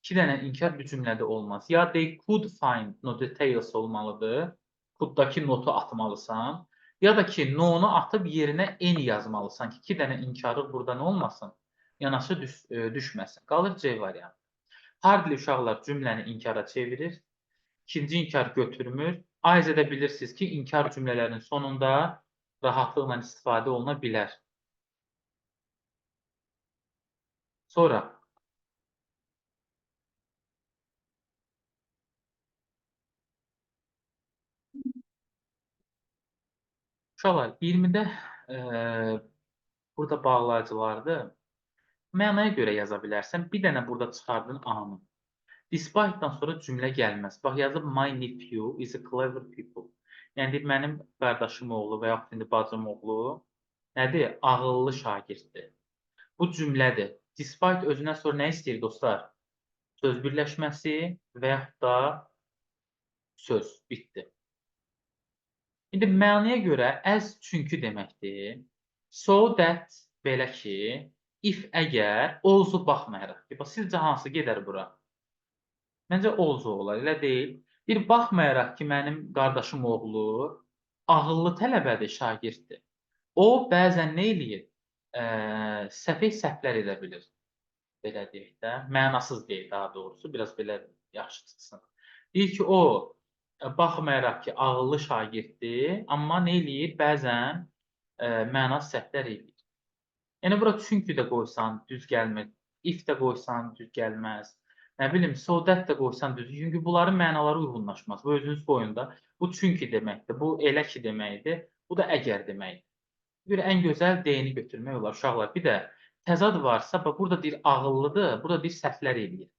2 dənə inkar bir cümlədə olmaz. Ya they could find no details olmalıdır. Could'dakı notu atmalısan. Ya da ki, no-nu atıb yerinə n yazmalısan ki, 2 dənə inkarı burada nə olmasın? Yanaşı düşməsin. Qalır C variantı. Hardly uşaqlar cümləni inkara çevirir. İkinci inkar götürmür. Ayz edə bilirsiniz ki, inkar cümlələrinin sonunda rahatlıqla istifadə oluna bilər. Sonra uşaqlar 20-də burada bağlayıcılardır. Mənaya görə yaza bilərsən. Bir dənə burada çıxardın A-nı. Despite-dan sonra cümlə gəlməz. Bax, yazıb my nephew is a clever people. Yəni, deyib, mənim qardaşım oğlu və yaxud indi bacım oğlu nədir? Ağıllı şagirddir. Bu cümlədir. Despite özündən sonra nə istəyir, dostlar? Söz birləşməsi və yaxud da söz. Bitdi. İndi mənaya görə as çünki deməkdir. So that belə ki, if əgər, also baxmayaraq ki, bax, sizcə hansı gedər bura? Məncə also olar, elə deyil. Bir baxmayaraq ki, mənim qardaşım oğlu ağıllı tələbədir, şagirddir. O bəzən nə eləyir? Səfeh səhvlər edə bilir. Belə deyək də, mənasız deyil daha doğrusu, biraz belə yaxşı çıxsın. Deyir ki, o baxmayaraq ki, ağıllı şagirddir, amma nə eləyir? Bəzən mənasız səhvlər eləyir. Yəni bura çünki də qoysan düz gəlmir, if də qoysan düz gəlməz. Nə bilim, so that də qoysan düz. Çünki bunların mənaları uyğunlaşmaz. Bu özünüz qoyun da. Bu çünki deməkdir, bu elə ki deməkdir, bu da əgər deməkdir. Bir ən gözəl D-ni götürmək olar uşaqlar. Bir də təzad varsa, bax burada deyir ağıllıdır, burada deyir səhvlər eləyir.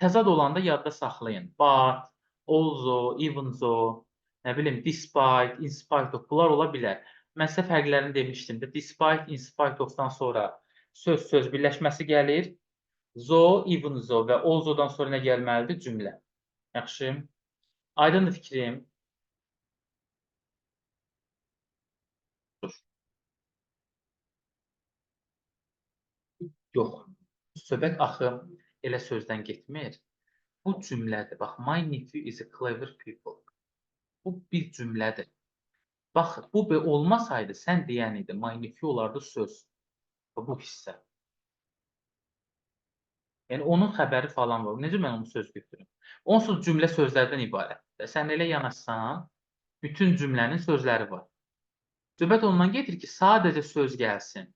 Təzad olanda yadda saxlayın. But, also, even though, nə bilim, despite, in spite of, bunlar ola bilər. Mən sizə fərqlərini demişdim də, despite, in spite of-dan sonra söz birləşməsi gəlir. Though, even though və also-dan sonra nə gəlməlidir? Cümlə. Yaxşı. Aydındır fikrim. Yox. Söhbət axı elə sözdən getmir. Bu cümlədir. Bax, my nephew is a clever people. Bu bir cümlədir. Bax, bu olmasaydı, sən deyən idi, my nephew olardı söz. Bu hissə. Yəni, onun xəbəri falan var. Necə mən onu söz götürüm? Onsuz cümlə sözlərdən ibarətdir. Sən elə yanaşsan, bütün cümlənin sözləri var. Söhbət ondan gedir ki, sadəcə söz gəlsin.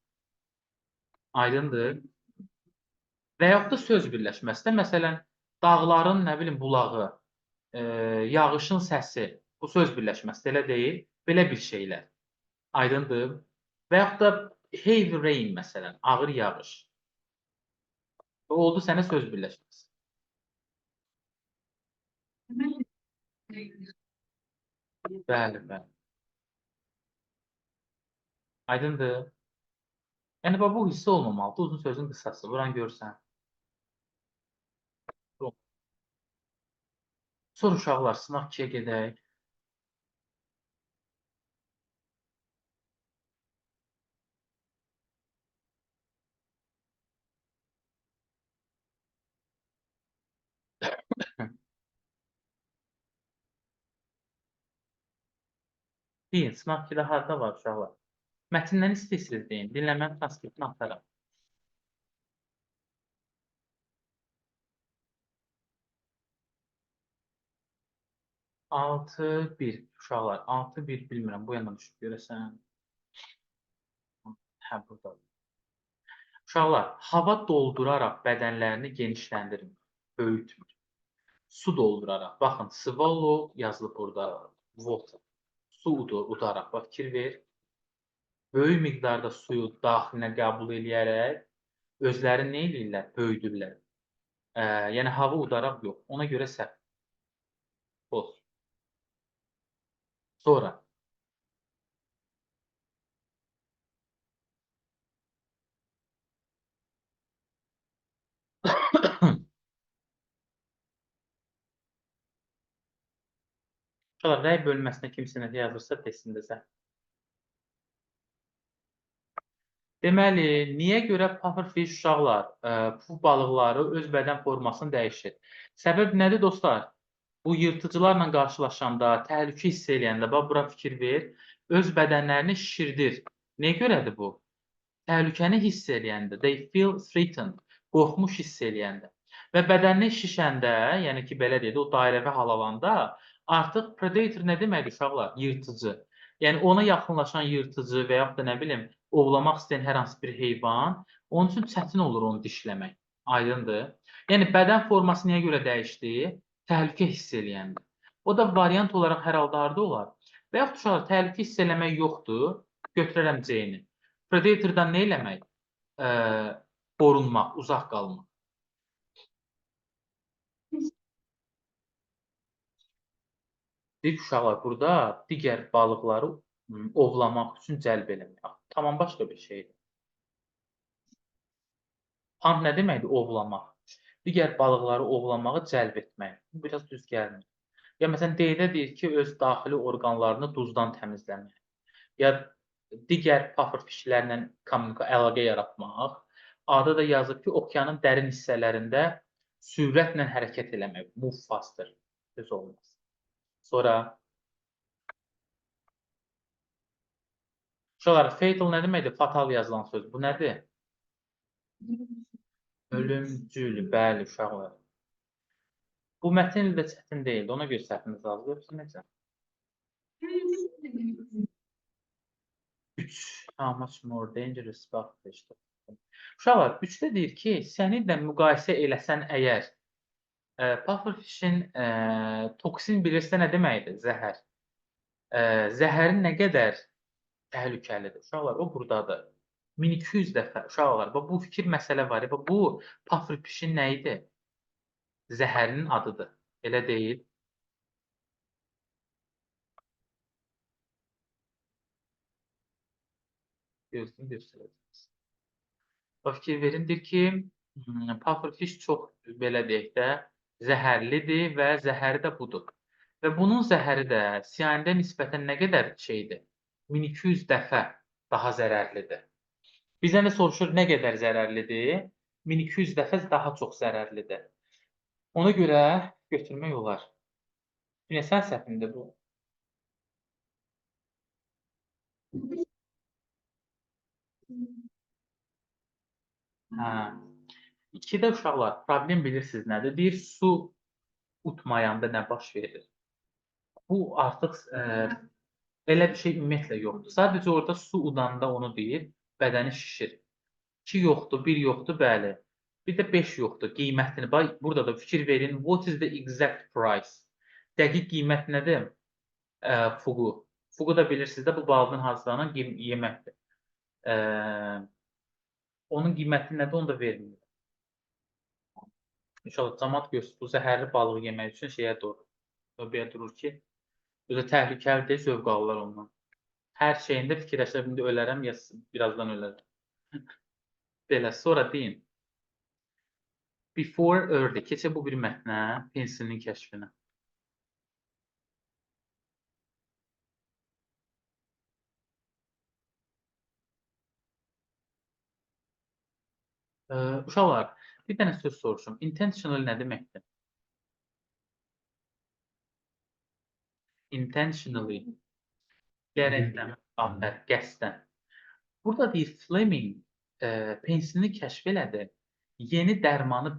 Aydındır. Və yaxud da söz birləşməsi də, məsələn, dağların, nə bilim, bulağı, yağışın səsi, bu söz birləşməsi də elə deyil, belə bir şeylər. Aydındır. Və yaxud da heavy rain, məsələn, ağır yağış. Oldu sənə söz birləşməsi. Bəli, bəli. Aydındır. Yəni, bu hissə olmamalıdır. Uzun sözün qısası. Buranı görsən. Sonra uşaqlar, sınaq 2-yə gedək. Deyin, sınaq 2-də harada var uşaqlar? Mətndən istəyirsiniz deyin. Dinləmə transkriptini atarım. Altı bir uşaqlar. 6-1 bilmirəm. Bu yana düşüb görəsən. Hə, burada. Uşaqlar, hava dolduraraq bədənlərini genişləndirmir, böyütmür. Su dolduraraq. Baxın, swallow yazılıb burada. Water. Su udaraq. Bax, fikir ver. Böyük miqdarda suyu daxilinə qəbul eləyərək özləri nə eləyirlər? Böyüdürlər. Yəni hava udaraq yox. Ona görə səhv. Olsun. Sonra Uşaqlar, rəy bölməsinə kimsə nə yazırsa desin də sən. Deməli, niyə görə pufferfish uşaqlar, puf balıqları öz bədən formasını dəyişir? Səbəb nədir dostlar? Bu yırtıcılarla qarşılaşanda, təhlükə hiss eləyəndə, bax bura fikir ver, öz bədənlərini şişirdir. Nəyə görədir bu? Təhlükəni hiss eləyəndə, they feel threatened, qorxmuş hiss eləyəndə və bədənini şişəndə, yəni ki, belə deyək də, o dairəvi hal alanda artıq predator nə deməkdir uşaqlar? Yırtıcı. Yəni ona yaxınlaşan yırtıcı və yaxud da nə bilim, ovlamaq istəyən hər hansı bir heyvan, onun üçün çətin olur onu dişləmək. Aydındır? Yəni bədən forması nəyə görə dəyişdi? Təhlükə hiss eləyəndə. O da variant olaraq hər halda harda olar? Və yaxud uşaqlar, təhlükə hiss eləmək yoxdur, götürərəm C-ni. Predatordan nə eləmək? Qorunmaq, uzaq qalmaq. Deyib uşaqlar, burada digər balıqları ovlamaq üçün cəlb eləmək. Tamam başqa bir şeydir. Hunt nə deməkdir? Ovlamaq. Digər balıqları ovlamağı cəlb etmək. Bu biraz düz gəlmir. Ya məsələn, D-də deyir ki, öz daxili orqanlarını duzdan təmizləmək. Ya digər pufferfishlərlə əlaqə yaratmaq. Adı da yazıb ki, okeanın dərin hissələrində sürətlə hərəkət eləmək. Move faster. Düz olmaz. Sonra uşaqlar, fatal nə deməkdir? Fatal yazılan söz. Bu nədir? Ölümcül. Bəli, uşaqlar. Bu mətn də çətin deyildi. Ona görə səhviniz azdır. Necə? 3. How much more dangerous about işte. Uşaqlar, 3-də deyir ki, səninlə müqayisə eləsən əgər, pufferfishin toksin bilirsə nə deməkdir? Zəhər. Zəhərin nə qədər təhlükəlidir? Uşaqlar, o buradadır. 1200 dəfə. Uşaqlar, bu fikir məsələ var. Bu pufferfishin nə idi? Zəhərinin adıdır. Elə deyil. Göstərəcəksiniz. O fikir verin, deyir ki, pufferfish çox, belə deyək də, zəhərlidir və zəhəri də budur. Və bunun zəhəri də sianidə nisbətən nə qədər şeydir? 1200 dəfə daha zərərlidir. Bizdən də soruşur, nə qədər zərərlidir? 1200 dəfə daha çox zərərlidir. Ona görə götürmək olar. Yine sən səhvində bu. Hə. 2-də uşaqlar, problem bilirsiniz nədir? Deyir, su utmayanda nə baş verir? Bu artıq belə bir şey ümumiyyətlə yoxdur. Sadəcə orada su udanda onu deyir, bədəni şişir. 2 yoxdur, 1 yoxdur, bəli. Bir də 5 yoxdur, qiymətini. Bax, burada da fikir verin. What is the exact price? Dəqiq qiymət nədir? Fuqu. Fuqu da bilirsiniz də, bu balığın hazırlanan yeməkdir. Onun qiyməti nədir, onu da vermir. İnşallah cəmaət görsün, bu zəhərli balığı yemək üçün şeyə durur. Növbəyə durur ki, özü təhlükəlidir, zövq alırlar ondan. Hər şeyində fikirləşirəm, indi ölərəm, ya birazdan ölərəm. Belə, sonra deyin. Before early, keçək bu bir mətnə, pensilinin kəşfinə. Uşaqlar, bir dənə söz soruşum. Intentional nə deməkdir? Intentionally. Gərəkdən, qəsdən. Burada deyir, Fleming pensilini kəşf elədi. Yeni dərmanı,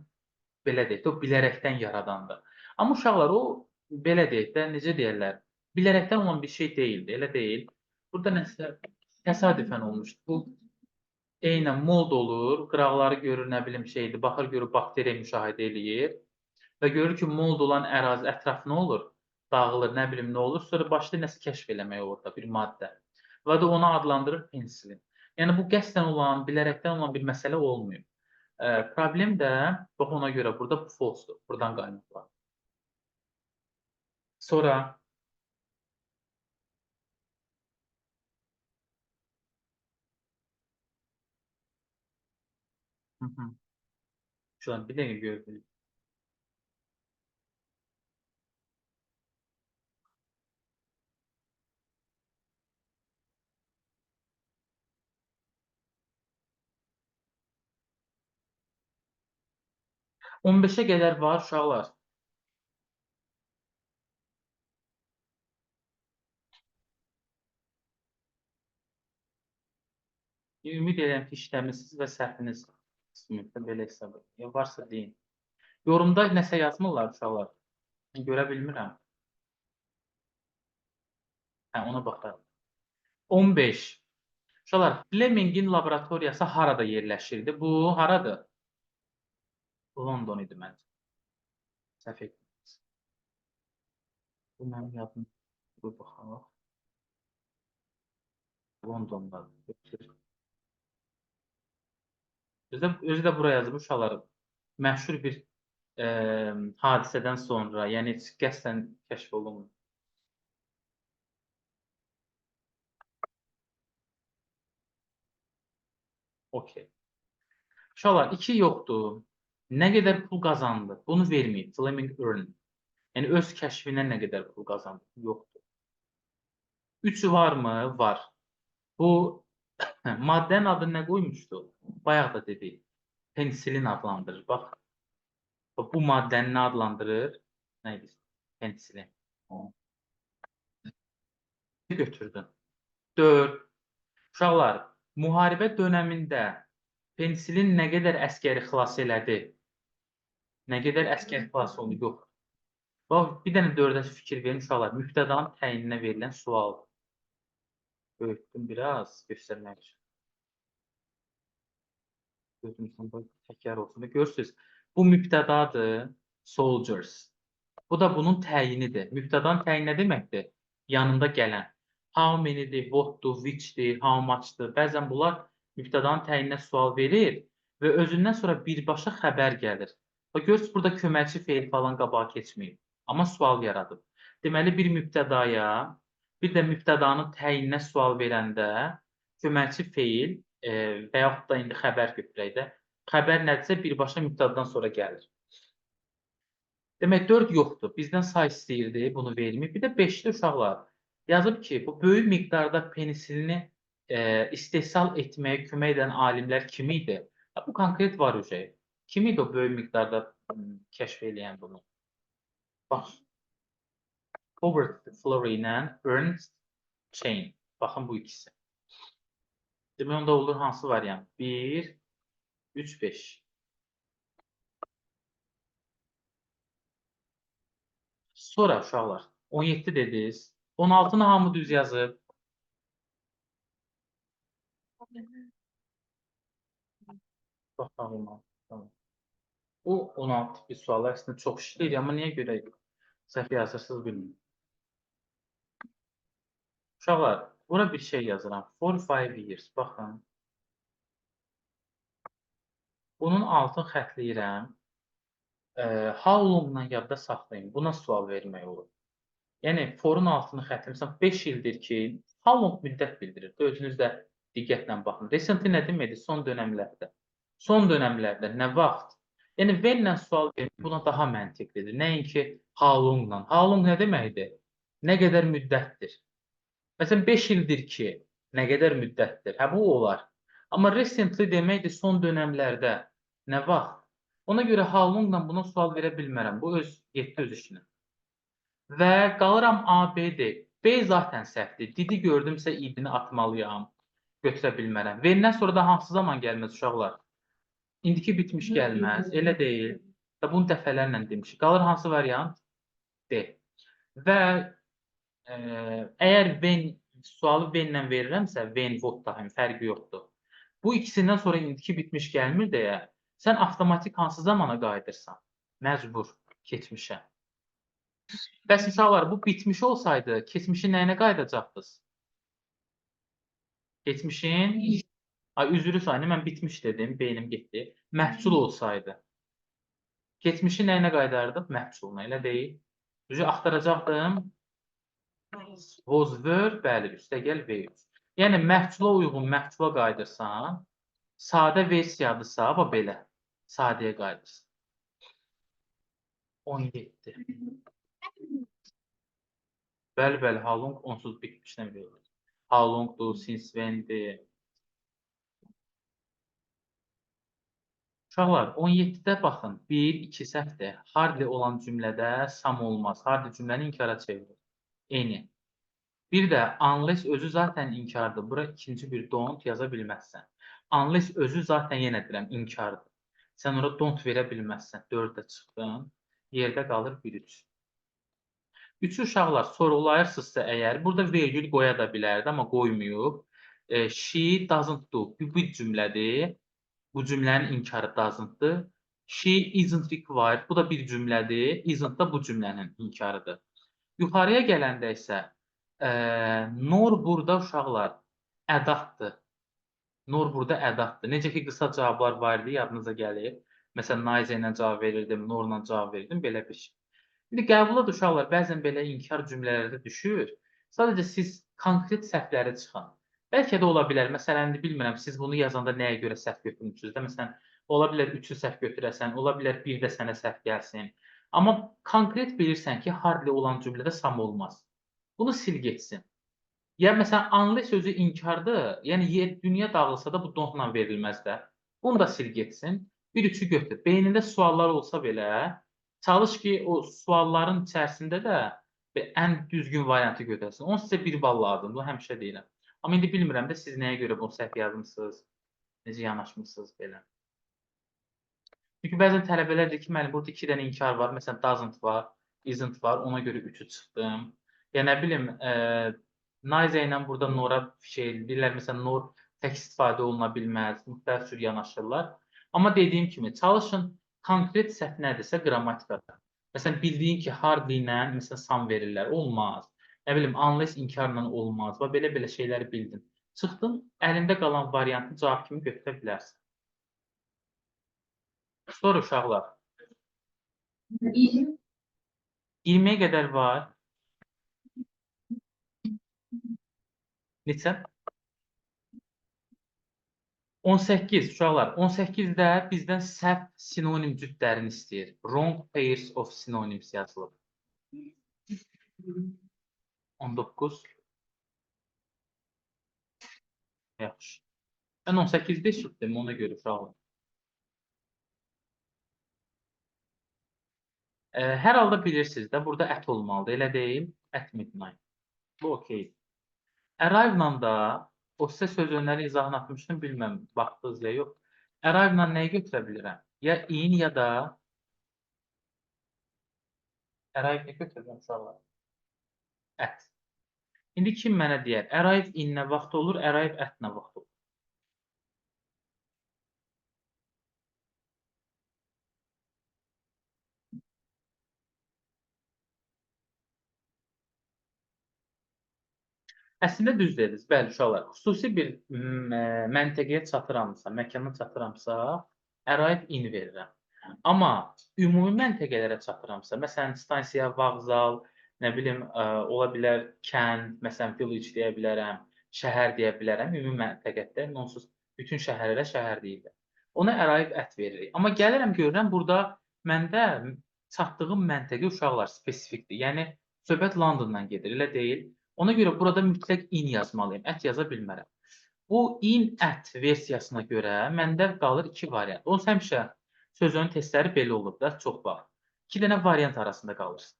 belə deyək də, o bilərəkdən yaradandır. Amma uşaqlar, o, belə deyək də, necə deyərlər, bilərəkdən olan bir şey deyildi, elə deyil. Burada nəsə təsadüfən olmuşdu. Bu, eynən mold olur, qıraqları görür, nə bilim şeydir, baxır, görür, bakteriya müşahidə eləyir və görür ki, mold olan ərazi ətraf nə olur? Dağılır, nə bilim nə olur, sonra başlayır nəsə kəşf eləmək orada, bir maddə. Və də onu adlandırır pensilin. Yəni, bu qəsdən olan, bilərəkdən olan bir məsələ olmuyor. Problem də, bax ona görə burada bu false-dur, buradan qaynaqlar. Sonra, Şu an bir dəqiqə gördüm. 15'e qədər var uşaqlar. Ümid edirəm ki, işləmisiniz və səhviniz qismində belə hesab edin. Ya varsa deyin. Yorumda nəsə yazmırlar uşaqlar. Mən görə bilmirəm. Hə, ona baxarım. 15. Uşaqlar, Flemingin laboratoriyası harada yerləşirdi? Bu haradır? London idi məncə. Səhv etdiniz. Bu mənim yadım. Bu baxaq. Londondadır. Özü də buraya yazıb uşaqlar. Məşhur bir hadisədən sonra, yəni heç qəsdən kəşf olunmur. Okey. Uşaqlar, 2 yoxdur. Nə qədər pul qazandı? Bunu verməyib. Fleming earn. Yəni öz kəşfindən nə qədər pul qazandı? Yoxdur. 3 varmı? Var. Bu maddənin adını nə qoymuşdu? Bayaq da dedik. Penisilin adlandırır. Bax, bu maddəni nə adlandırır? Nə idi? Penisilin. Götürdün. 4. Uşaqlar, müharibə dönəmində penisilin nə qədər əsgəri xilas elədi? Nə qədər əsgər xilas oldu? Yox. Bax, bir dənə 4-ə fikir verin uşaqlar. Mübtədanın təyininə verilən sual. Böyütdüm biraz göstərmək üçün. Gözünüzdən təkrar olsun. Görürsünüz, bu mübtədadır. Soldiers. Bu da bunun təyinidir. Mübtədanın təyini nə deməkdir? Yanında gələn. How many'dir, what'dur, which'dir, how much'dır. Bəzən bunlar mübtədanın təyininə sual verir və özündən sonra birbaşa xəbər gəlir. Bax, görürsünüz, burada köməkçi feil falan qabağa keçməyib. Amma sual yaradıb. Deməli, bir mübtədaya, bir də mübtədanın təyininə sual verəndə köməkçi feil və yaxud da indi xəbər götürək də. Xəbər nədirsə birbaşa mübtədadan sonra gəlir. Demək, 4 yoxdur. Bizdən say istəyirdi, bunu verməyib. Bir də 5-də uşaqlar yazıb ki, bu böyük miqdarda penisilini istehsal etməyə kömək edən alimlər kim idi? Bu konkret var ücə. Kim idi o böyük miqdarda kəşf edən bunu? Bax, Howard Florey ilə Ernst Chain. Baxın bu ikisi. Demək, onda olur hansı variant? 1, 3, 5. Sonra uşaqlar, 17 dediniz. 16-nı hamı düz yazıb. Baxalım. Tamam. Bu 16 bir suallar əslində çox işləyir, amma niyə görə səhv yazırsınız bilmirəm. Uşaqlar, bura bir şey yazıram. 4-5 years. Baxın. Bunun altını xətləyirəm. How long-dan yadda saxlayın. Buna sual vermək olur. Yəni, forun altını xətləmişsəm 5 ildir ki, how long müddət bildirir. Özünüz də diqqətlə baxın. Recently nə deməkdir? Son dönəmlərdə. Son dönəmlərdə nə vaxt? Yəni, when-lə sual vermək buna daha məntiqlidir. Nəinki how long-la. How long nə deməkdir? Nə qədər müddətdir? Məsələn, 5 ildir ki, nə qədər müddətdir? Hə, bu olar. Amma recently deməkdir son dönəmlərdə. Nə vaxt? Ona görə how long-la buna sual verə bilmərəm. Bu yetdi öz işinə. Və qalıram A-B-dir. B zaten səhvdir. Didi gördümsə idini atmalıyam. Götürə bilmərəm. Vendən sonra da hansı zaman gəlməz uşaqlar? İndiki bitmiş gəlməz. Elə deyil. Və bunu dəfələrlə demişik. Qalır hansı variant? D. Və əgər sualı when-lə verirəmsə, when, what da fərqi yoxdur. Bu ikisindən sonra indiki bitmiş gəlmir deyə, sən avtomatik hansı zamana qayıdırsan? Məcbur, keçmişə. Bəs uşaqlar, bu bitmiş olsaydı, keçmişin nəyinə qayıdacaqdınız? Keçmişin, üzrü sayını mən bitmiş dedim, beynim getdi. Məhsul olsaydı. Keçmişin nəyinə qayıdardıq? Məhsuluna, elə deyil. Düzü axtaracaqdım. Was were, bəli, üstəgəl were. Yəni, məhsula uyğun məhsula qayıdırsan, sadə versiyadırsa, belə. Sadəyə qaydası. 17. Bəli, Halong onsuz bitmiş nə bilirlər. Halongdur, Sinsvendir. Uşaqlar, 17-də baxın, 1, 2 səhvdir. Hardly olan cümlədə some olmaz. Hardly cümləni inkara çevirir. Any. Bir də unless özü zaten inkardır. Bura ikinci bir don't yaza bilməzsən. Unless özü zaten yenə deyirəm inkardır. Sən ora don't verə bilməzsən. 4-də çıxdın. Yerdə qalır 1-3. Üçü uşaqlar sorulayırsınızsa əgər, burada vergül qoya da bilərdi, amma qoymayıb. She doesn't do. Bu bir cümlədir. Bu cümlənin inkarı doesn't-dır. She isn't required. Bu da bir cümlədir. Isn't da bu cümlənin inkarıdır. Yuxarıya gələndə isə nor burada uşaqlar ədatdır. Nor burada ədatdır. Necə ki, qısa cavablar var idi, yadınıza gəlir. Məsələn, Naize ilə cavab verirdim, Norla cavab verirdim, belə bir şey. İndi qəbula da uşaqlar bəzən belə inkar cümlələrdə düşür. Sadəcə siz konkret səhvləri çıxın. Bəlkə də ola bilər. Məsələn, indi bilmirəm, siz bunu yazanda nəyə görə səhv götürmüsünüz də? Məsələn, ola bilər 3-ü səhv götürəsən, ola bilər 1 də sənə səhv gəlsin. Amma konkret bilirsən ki, hardly olan cümlədə some olmaz. Bunu sil getsin. Ya məsələn, unless sözü inkardır. Yəni dünya dağılsa da bu don't-la verilməz də. Bunu da sil getsin. Bir üçü götür. Beynində suallar olsa belə, çalış ki, o sualların içərisində də ən düzgün variantı götürəsən. Onun sizə 1 bal lazımdır. Bu həmişə deyirəm. Amma indi bilmirəm də siz nəyə görə bunu səhv yazmısınız, necə yanaşmısınız belə. Çünki bəzən tələbələr deyir ki, müəllim, burada 2 dənə inkar var. Məsələn, doesn't var, isn't var. Ona görə 3-ü çıxdım. Ya nə bilim, Naize ilə burada nora deyirlər. Məsələn, nor tək istifadə oluna bilməz. Müxtəlif cür yanaşırlar. Amma dediyim kimi, çalışın konkret səhv nədirsə qrammatikada. Məsələn, bildiyin ki, hardly ilə məsələn, some verirlər. Olmaz. Nə bilim, unless inkarla olmaz. Və belə-belə şeyləri bildin. Çıxdın, əlində qalan variantı cavab kimi götürə bilərsən. Sonra uşaqlar. 20-yə qədər var. Neçə? 18 uşaqlar. 18-də bizdən səhv sinonim cütlərini istəyir. Wrong pairs of synonyms yazılır. 19. Yaxşı. Mən 18-də eşitdim, ona görə uşaqlar. Hər halda bilirsiniz də, burada ət olmalıdır, elə deyil? At midnight. Bu okey. Arrive-la da, o sizə söz önləri izahını atmışdım, bilməm, baxdınız ya yox. Arrive-la nəyi götürə bilirəm? Ya in, ya da arrive-ni götürürəm uşaqlar. At. İndi kim mənə deyər? Arrive in nə vaxt olur, arrive at nə vaxt olur? Əslində düz dediniz. Bəli, uşaqlar. Xüsusi bir məntəqəyə çatıramsa, məkana çatıramsa, arrive in verirəm. Amma ümumi məntəqələrə çatıramsa, məsələn, stansiya, vağzal, nə bilim, ola bilər kənd, məsələn, village deyə bilərəm, şəhər deyə bilərəm. Ümumi məntəqədə onsuz bütün şəhərlərə şəhər deyirlər. Ona arrive at veririk. Amma gəlirəm görürəm, burada məndə çatdığım məntəqə uşaqlar spesifikdir. Yəni, söhbət Londondan gedir, elə deyil. Ona görə burada mütləq in yazmalıyım, at yaza bilmərəm. Bu in, at versiyasına görə məndə qalır 2 variant. Onsuz həmişə sözünün testləri belə olur da, çox vaxt. 2 dənə variant arasında qalırsın.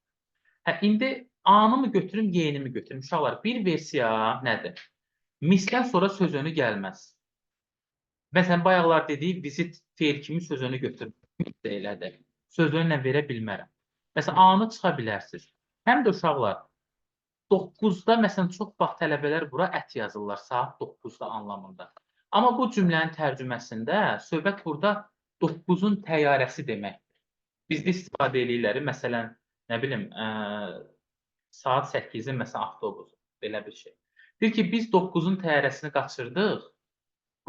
İndi A-nı mı götürüm, Y-ni mi götürüm? Uşaqlar, bir versiya nədir? Misdən sonra sözünü gəlməz. Məsələn, bayaqlar dediyi visit feil kimi sözünü götürüm. Elədir. Sözünü verə bilmərəm. Məsələn, A-nı çıxa bilərsiniz. Həm də uşaqlar, 9-da, məsələn, çox vaxt tələbələr bura ət yazırlar, saat 9-da anlamında. Amma bu cümlənin tərcüməsində söhbət burada 9-un təyyarəsi deməkdir. Bizdə istifadə edirlər, məsələn, nə bilim, saat 8-in, məsələn, avtobusu, belə bir şey. Deyir ki, biz 9-un təyyarəsini qaçırdıq,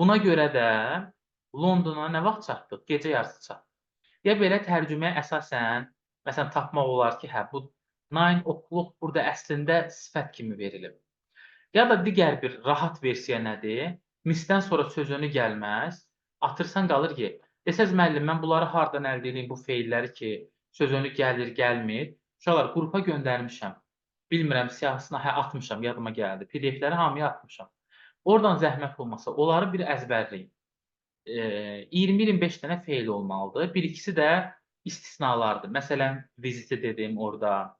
buna görə də Londona nə vaxt çatdıq? Gecə yarısı çatdıq. Ya belə tərcüməyə əsasən, məsələn, tapmaq olar ki, hə, bu 9 o'clock burada əslində sifət kimi verilib. Ya da digər bir rahat versiya nədir? Misdən sonra sözünü gəlməz, atırsan qalır ki, Desəz müəllim, mən bunları hardan əldə edeyim bu feilləri ki, söz önü gəlir, gəlmir. Uşaqlar, qrupa göndərmişəm. Bilmirəm, siyahısına atmışam, yadıma gəldi. PDF-ləri hamıya atmışam. Oradan zəhmət olmasa, onları bir əzbərləyin. 20-25 dənə feil olmalıdır. Bir-ikisi də istisnalardır. Məsələn, viziti dedim orada.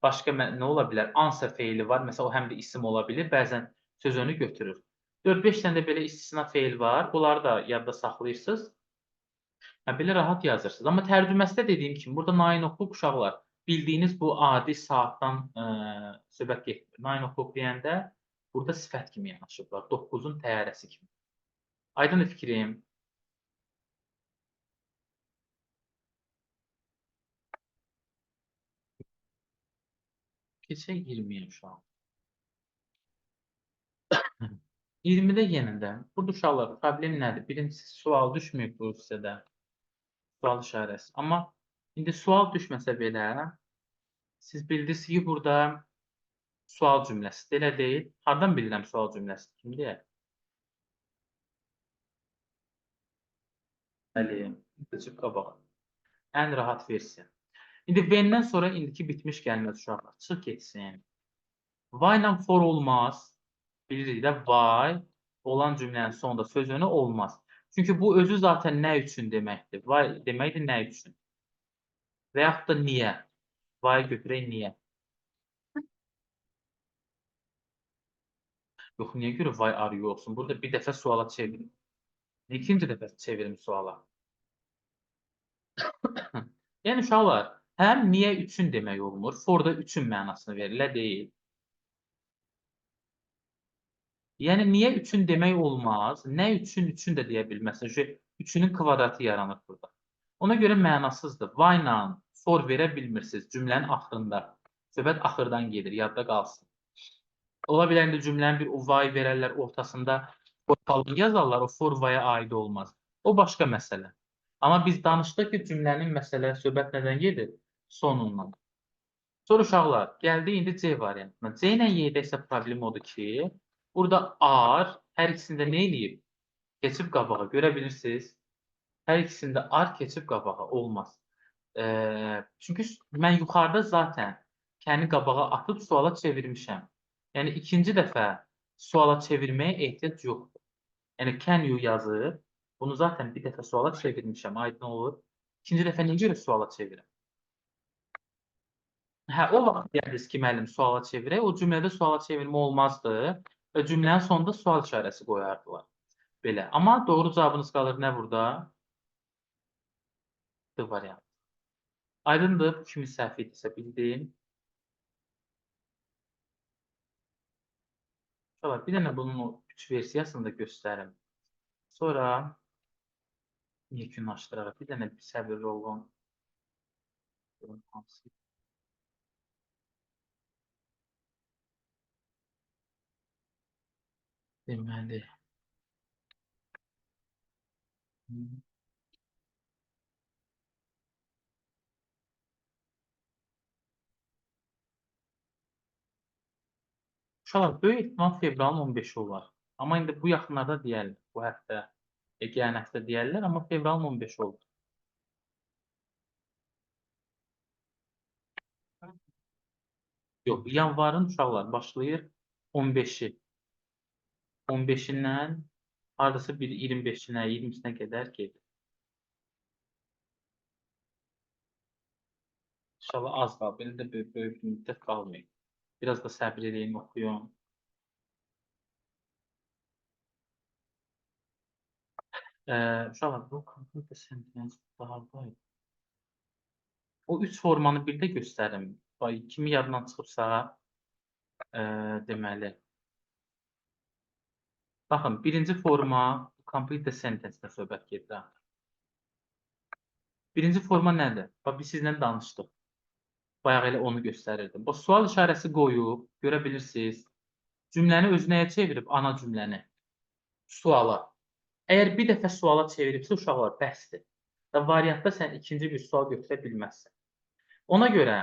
Başqa nə ola bilər? Answer feili var. Məsələn, o həm də isim ola bilir. Bəzən söz önü götürür. 4-5 dənə də belə istisna feil var. Bunları da yadda saxlayırsınız. Belə rahat yazırsınız. Amma tərcüməsində dediyim kimi, burada nine o'clock uşaqlar, bildiyiniz bu adi saatdan söhbət getmir. Nine o'clock deyəndə burada sifət kimi yanaşıblar. 9-un təyyarəsi kimi. Aydındır fikrim? Keçək 20-yə uşaq. 20-də yenə də. Burada uşaqlar, problem nədir? Birincisi, sual düşməyib bu hissədə. Sual işarəsi. Amma indi sual düşməsə belə, siz bildiniz ki, burada sual cümləsi. Elə deyil. Hardan bilirəm sual cümləsi kimdir? Bəli, keçib qabağa. Ən rahat versiya. İndi when-dən sonra indiki bitmiş gəlməz uşaqlar. Çıx getsin. Why-la for olmaz. Bilirik də why olan cümlənin sonunda söz önü olmaz. Çünki bu özü zaten nə üçün deməkdir. Why deməkdir nə üçün. Və yaxud da niyə. Why götürək niyə. Yox, niyə görə why are you olsun? Burada bir dəfə suala çevirin. İkinci dəfə çevirim suala. Yəni uşaqlar, həm niyə üçün demək olmur, for da üçün mənasını verir, elə deyil. Yəni niyə üçün demək olmaz, nə üçün də deyə bilməzsən. Üçünün kvadratı yaranır burada. Ona görə mənasızdır. Why-la for verə bilmirsiniz cümlənin axırında. Söhbət axırdan gedir, yadda qalsın. Ola bilər indi cümlənin bir why verərlər ortasında for yazarlar, o for why-a aid olmaz. O başqa məsələ. Amma biz danışdıq ki, cümlənin məsələ söhbət nədən gedir? Sonundan. Sonra uşaqlar, gəldi indi C variantına. C ilə Y-də isə problem odur ki, burada R hər ikisində nə eləyib? Keçib qabağa. Görə bilirsiniz? Hər ikisində R keçib qabağa. Olmaz. Çünki mən yuxarıda zaten kəndi qabağa atıb suala çevirmişəm. Yəni, ikinci dəfə suala çevirməyə ehtiyac yoxdur. Yəni, can you yazıb, bunu zaten bir dəfə suala çevirmişəm. Aydın olur. İkinci dəfə niyə görə suala çevirim? Hə, o vaxt deyərdiniz ki, müəllim, suala çevirək. O cümlədə suala çevirmə olmazdı və cümlənin sonunda sual işarəsi qoyardılar. Belə. Amma doğru cavabınız qalır nə burada? D variant. Aydındır, bu kimi səhv edirsə bildim. Bir dənə bunun o 3 versiyasını da göstərim. Sonra yekunlaşdıraraq. Bir dənə səbirli olun. Deməli. Uşaqlar, böyük ehtimal fevralın 15-i olar. Amma indi bu yaxınlarda deyərlər. Bu həftə, gələn həftə deyərlər, amma fevralın 15-i olur. Yox, yanvarın uşaqlar başlayır 15-i. 15-indən hardasa bir 25-inə, 20-sinə qədər gedir. İnşallah az qalıb. Belə də böyük müddət qalmayıb. Biraz da səbir edin, oxuyun. Uşaqlar, bu kompüter sentence dahardaydı. O 3 formanı bir də göstərim. Kimi yadından çıxıbsa, deməli. Baxın, birinci forma complete sentence-də söhbət gedir. Birinci forma nədir? Biz sizlə danışdıq. Bayaq elə onu göstərirdim. Bu sual işarəsi qoyub, görə bilirsiniz, cümləni özünəyə çevirib, ana cümləni, suala. Əgər bir dəfə suala çeviribsə, uşaqlar, bəsdir. Variantda sən ikinci bir sual götürə bilməzsən. Ona görə,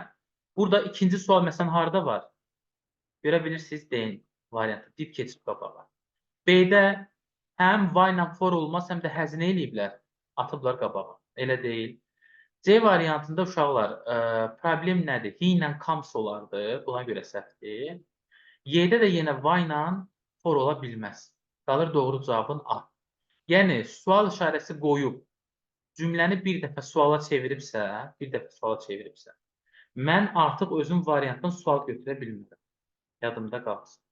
burada ikinci sual məsələn harada var? Görə bilirsiniz, deyin variantı, dip keçib qabağa. B-də həm why ilə for olmaz, həm də həzinə eləyiblər. Atıblar qabağa. Elə deyil. C variantında uşaqlar, problem nədir? He ilə comes olardı. Buna görə səhvdir. Y-də də yenə why ilə for ola bilməz. Qalır doğru cavabın A. Yəni sual işarəsi qoyub cümləni bir dəfə suala çeviribsə, mən artıq özüm variantdan sual götürə bilmirəm. Yadımda qalsın.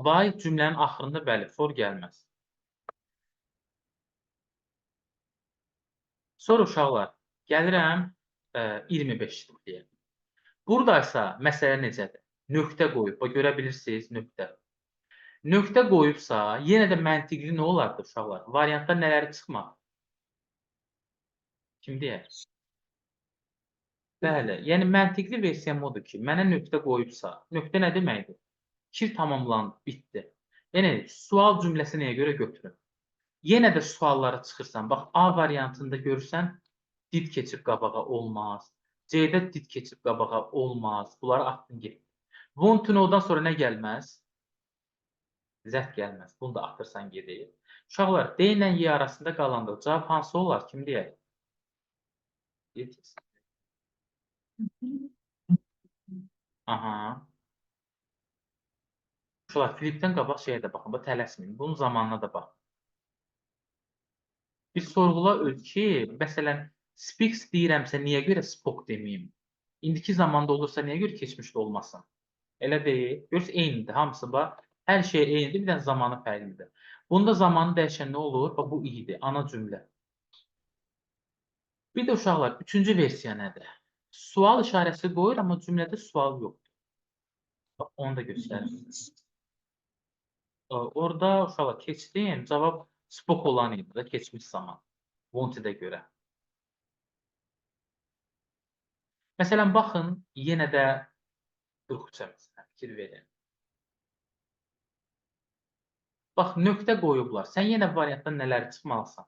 Why cümlənin axırında bəli, for gəlməz. Sonra uşaqlar, gəlirəm 25 tipliyə. Buradaysa məsələ necədir? Nöqtə qoyub, bax görə bilirsiniz, nöqtə. Nöqtə qoyubsa, yenə də məntiqli nə olardı uşaqlar? Variantda nələri çıxmaq? Kim deyər? Bəli, yəni məntiqli versiyam odur ki, mənə nöqtə qoyubsa, nöqtə nə deməkdir? Fikir tamamlandı, bitdi. Yəni, sual cümləsi nəyə görə götürün? Yenə də suallara çıxırsan. Bax, A variantında görürsən, did keçib qabağa olmaz. C-də did keçib qabağa olmaz. Bunları atdın getdin. Want to know-dan sonra nə gəlməz? Zət gəlməz. Bunu da atırsan gedir. Uşaqlar, D ilə Y arasında qalanda cavab hansı olar? Kim deyər? Aha. Uşaqlar, flipdən qabaq şeyə də baxın. Tələsməyin. Bunun zamanına da bax. Bir sorğula ki, məsələn, speaks deyirəmsə, niyə görə spoke deməyim? İndiki zamanda olursa, niyə görə keçmişdə olmasın? Elə deyil. Görürsünüz, eynidir. Hamısı bax, hər şey eynidir, bir dənə zamanı fərqlidir. Bunda zamanı dəyişən nə olur? Bax, bu i'dir, ana cümlə. Bir də uşaqlar, üçüncü versiya nədir? Sual işarəsi qoyur, amma cümlədə sual yoxdur. Bax, onu da göstərir. Orada uşaqlar keçdim, cavab spoke olan idi də, keçmiş zaman. Wanted-ə görə. Məsələn, baxın, yenə də 43-ə məsələn, fikir verin. Bax, nöqtə qoyublar. Sən yenə variantdan nələri çıxmalısan?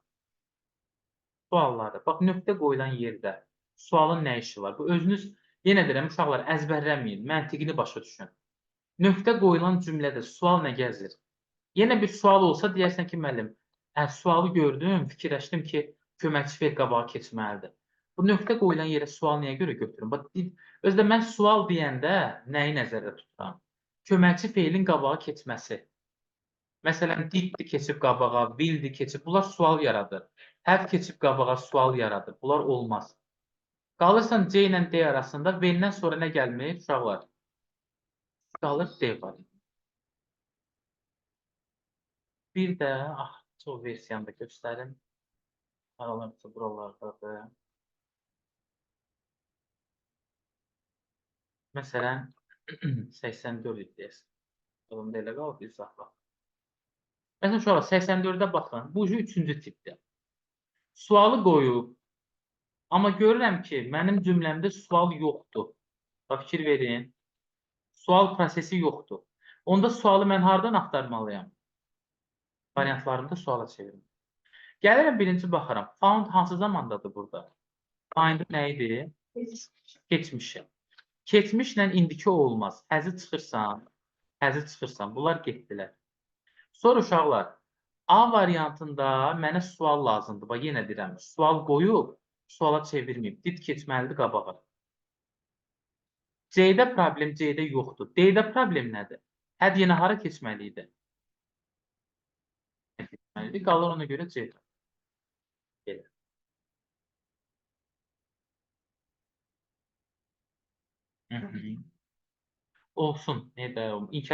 Sualları. Bax, nöqtə qoyulan yerdə sualın nə işi var? Bu özünüz, yenə deyirəm, uşaqlar əzbərləməyin, məntiqini başa düşün. Nöqtə qoyulan cümlədə sual nə gəzir? Yenə bir sual olsa deyərsən ki, müəllim, sualı gördüm, fikirləşdim ki, köməkçi fe'l qabağa keçməlidir. Bu nöqtə qoyulan yerə sual niyə görə götürün? Bax, özdə mən sual deyəndə nəyi nəzərdə tuturam? Köməkçi fe'lin qabağa keçməsi. Məsələn, diddir keçib qabağa, willdir keçib. Bunlar sual yaradır. Have keçib qabağa sual yaradır. Bunlar olmaz. Qalırsan C ilə D arasında when-dən sonra nə gəlmir uşaqlar? Qalır D var. Bir də, çox versiyanı da göstərim. Aralarsa buralardadır. Məsələn, 84 iddiyiz. Yolumda elə qalıb, izah bax. Məsələn, uşaqlar, 84-də baxın. Bu üçüncü tipdir. Sualı qoyub, amma görürəm ki, mənim cümləmdə sual yoxdur. Bax, fikir verin. Sual prosesi yoxdur. Onda sualı mən hardan axtarmalıyam? Variantlarımda suala çevirin. Gəlirəm, birinci baxıram. Found hansı zamandadır burada? Find nə idi? Keçmişim. Keçmişlə indiki olmaz. Həzi çıxırsan. Bunlar getdilər. Sonra uşaqlar, A variantında mənə sual lazımdır. Bax, yenə deyirəm, sual qoyub, suala çevirməyib. Did keçməlidir qabağa. C-də problem C-də yoxdur. D-də problem nədir? Həd yenə hara keçməli idi? Qalır ona görə C-də. Belə. Olsun. İnkar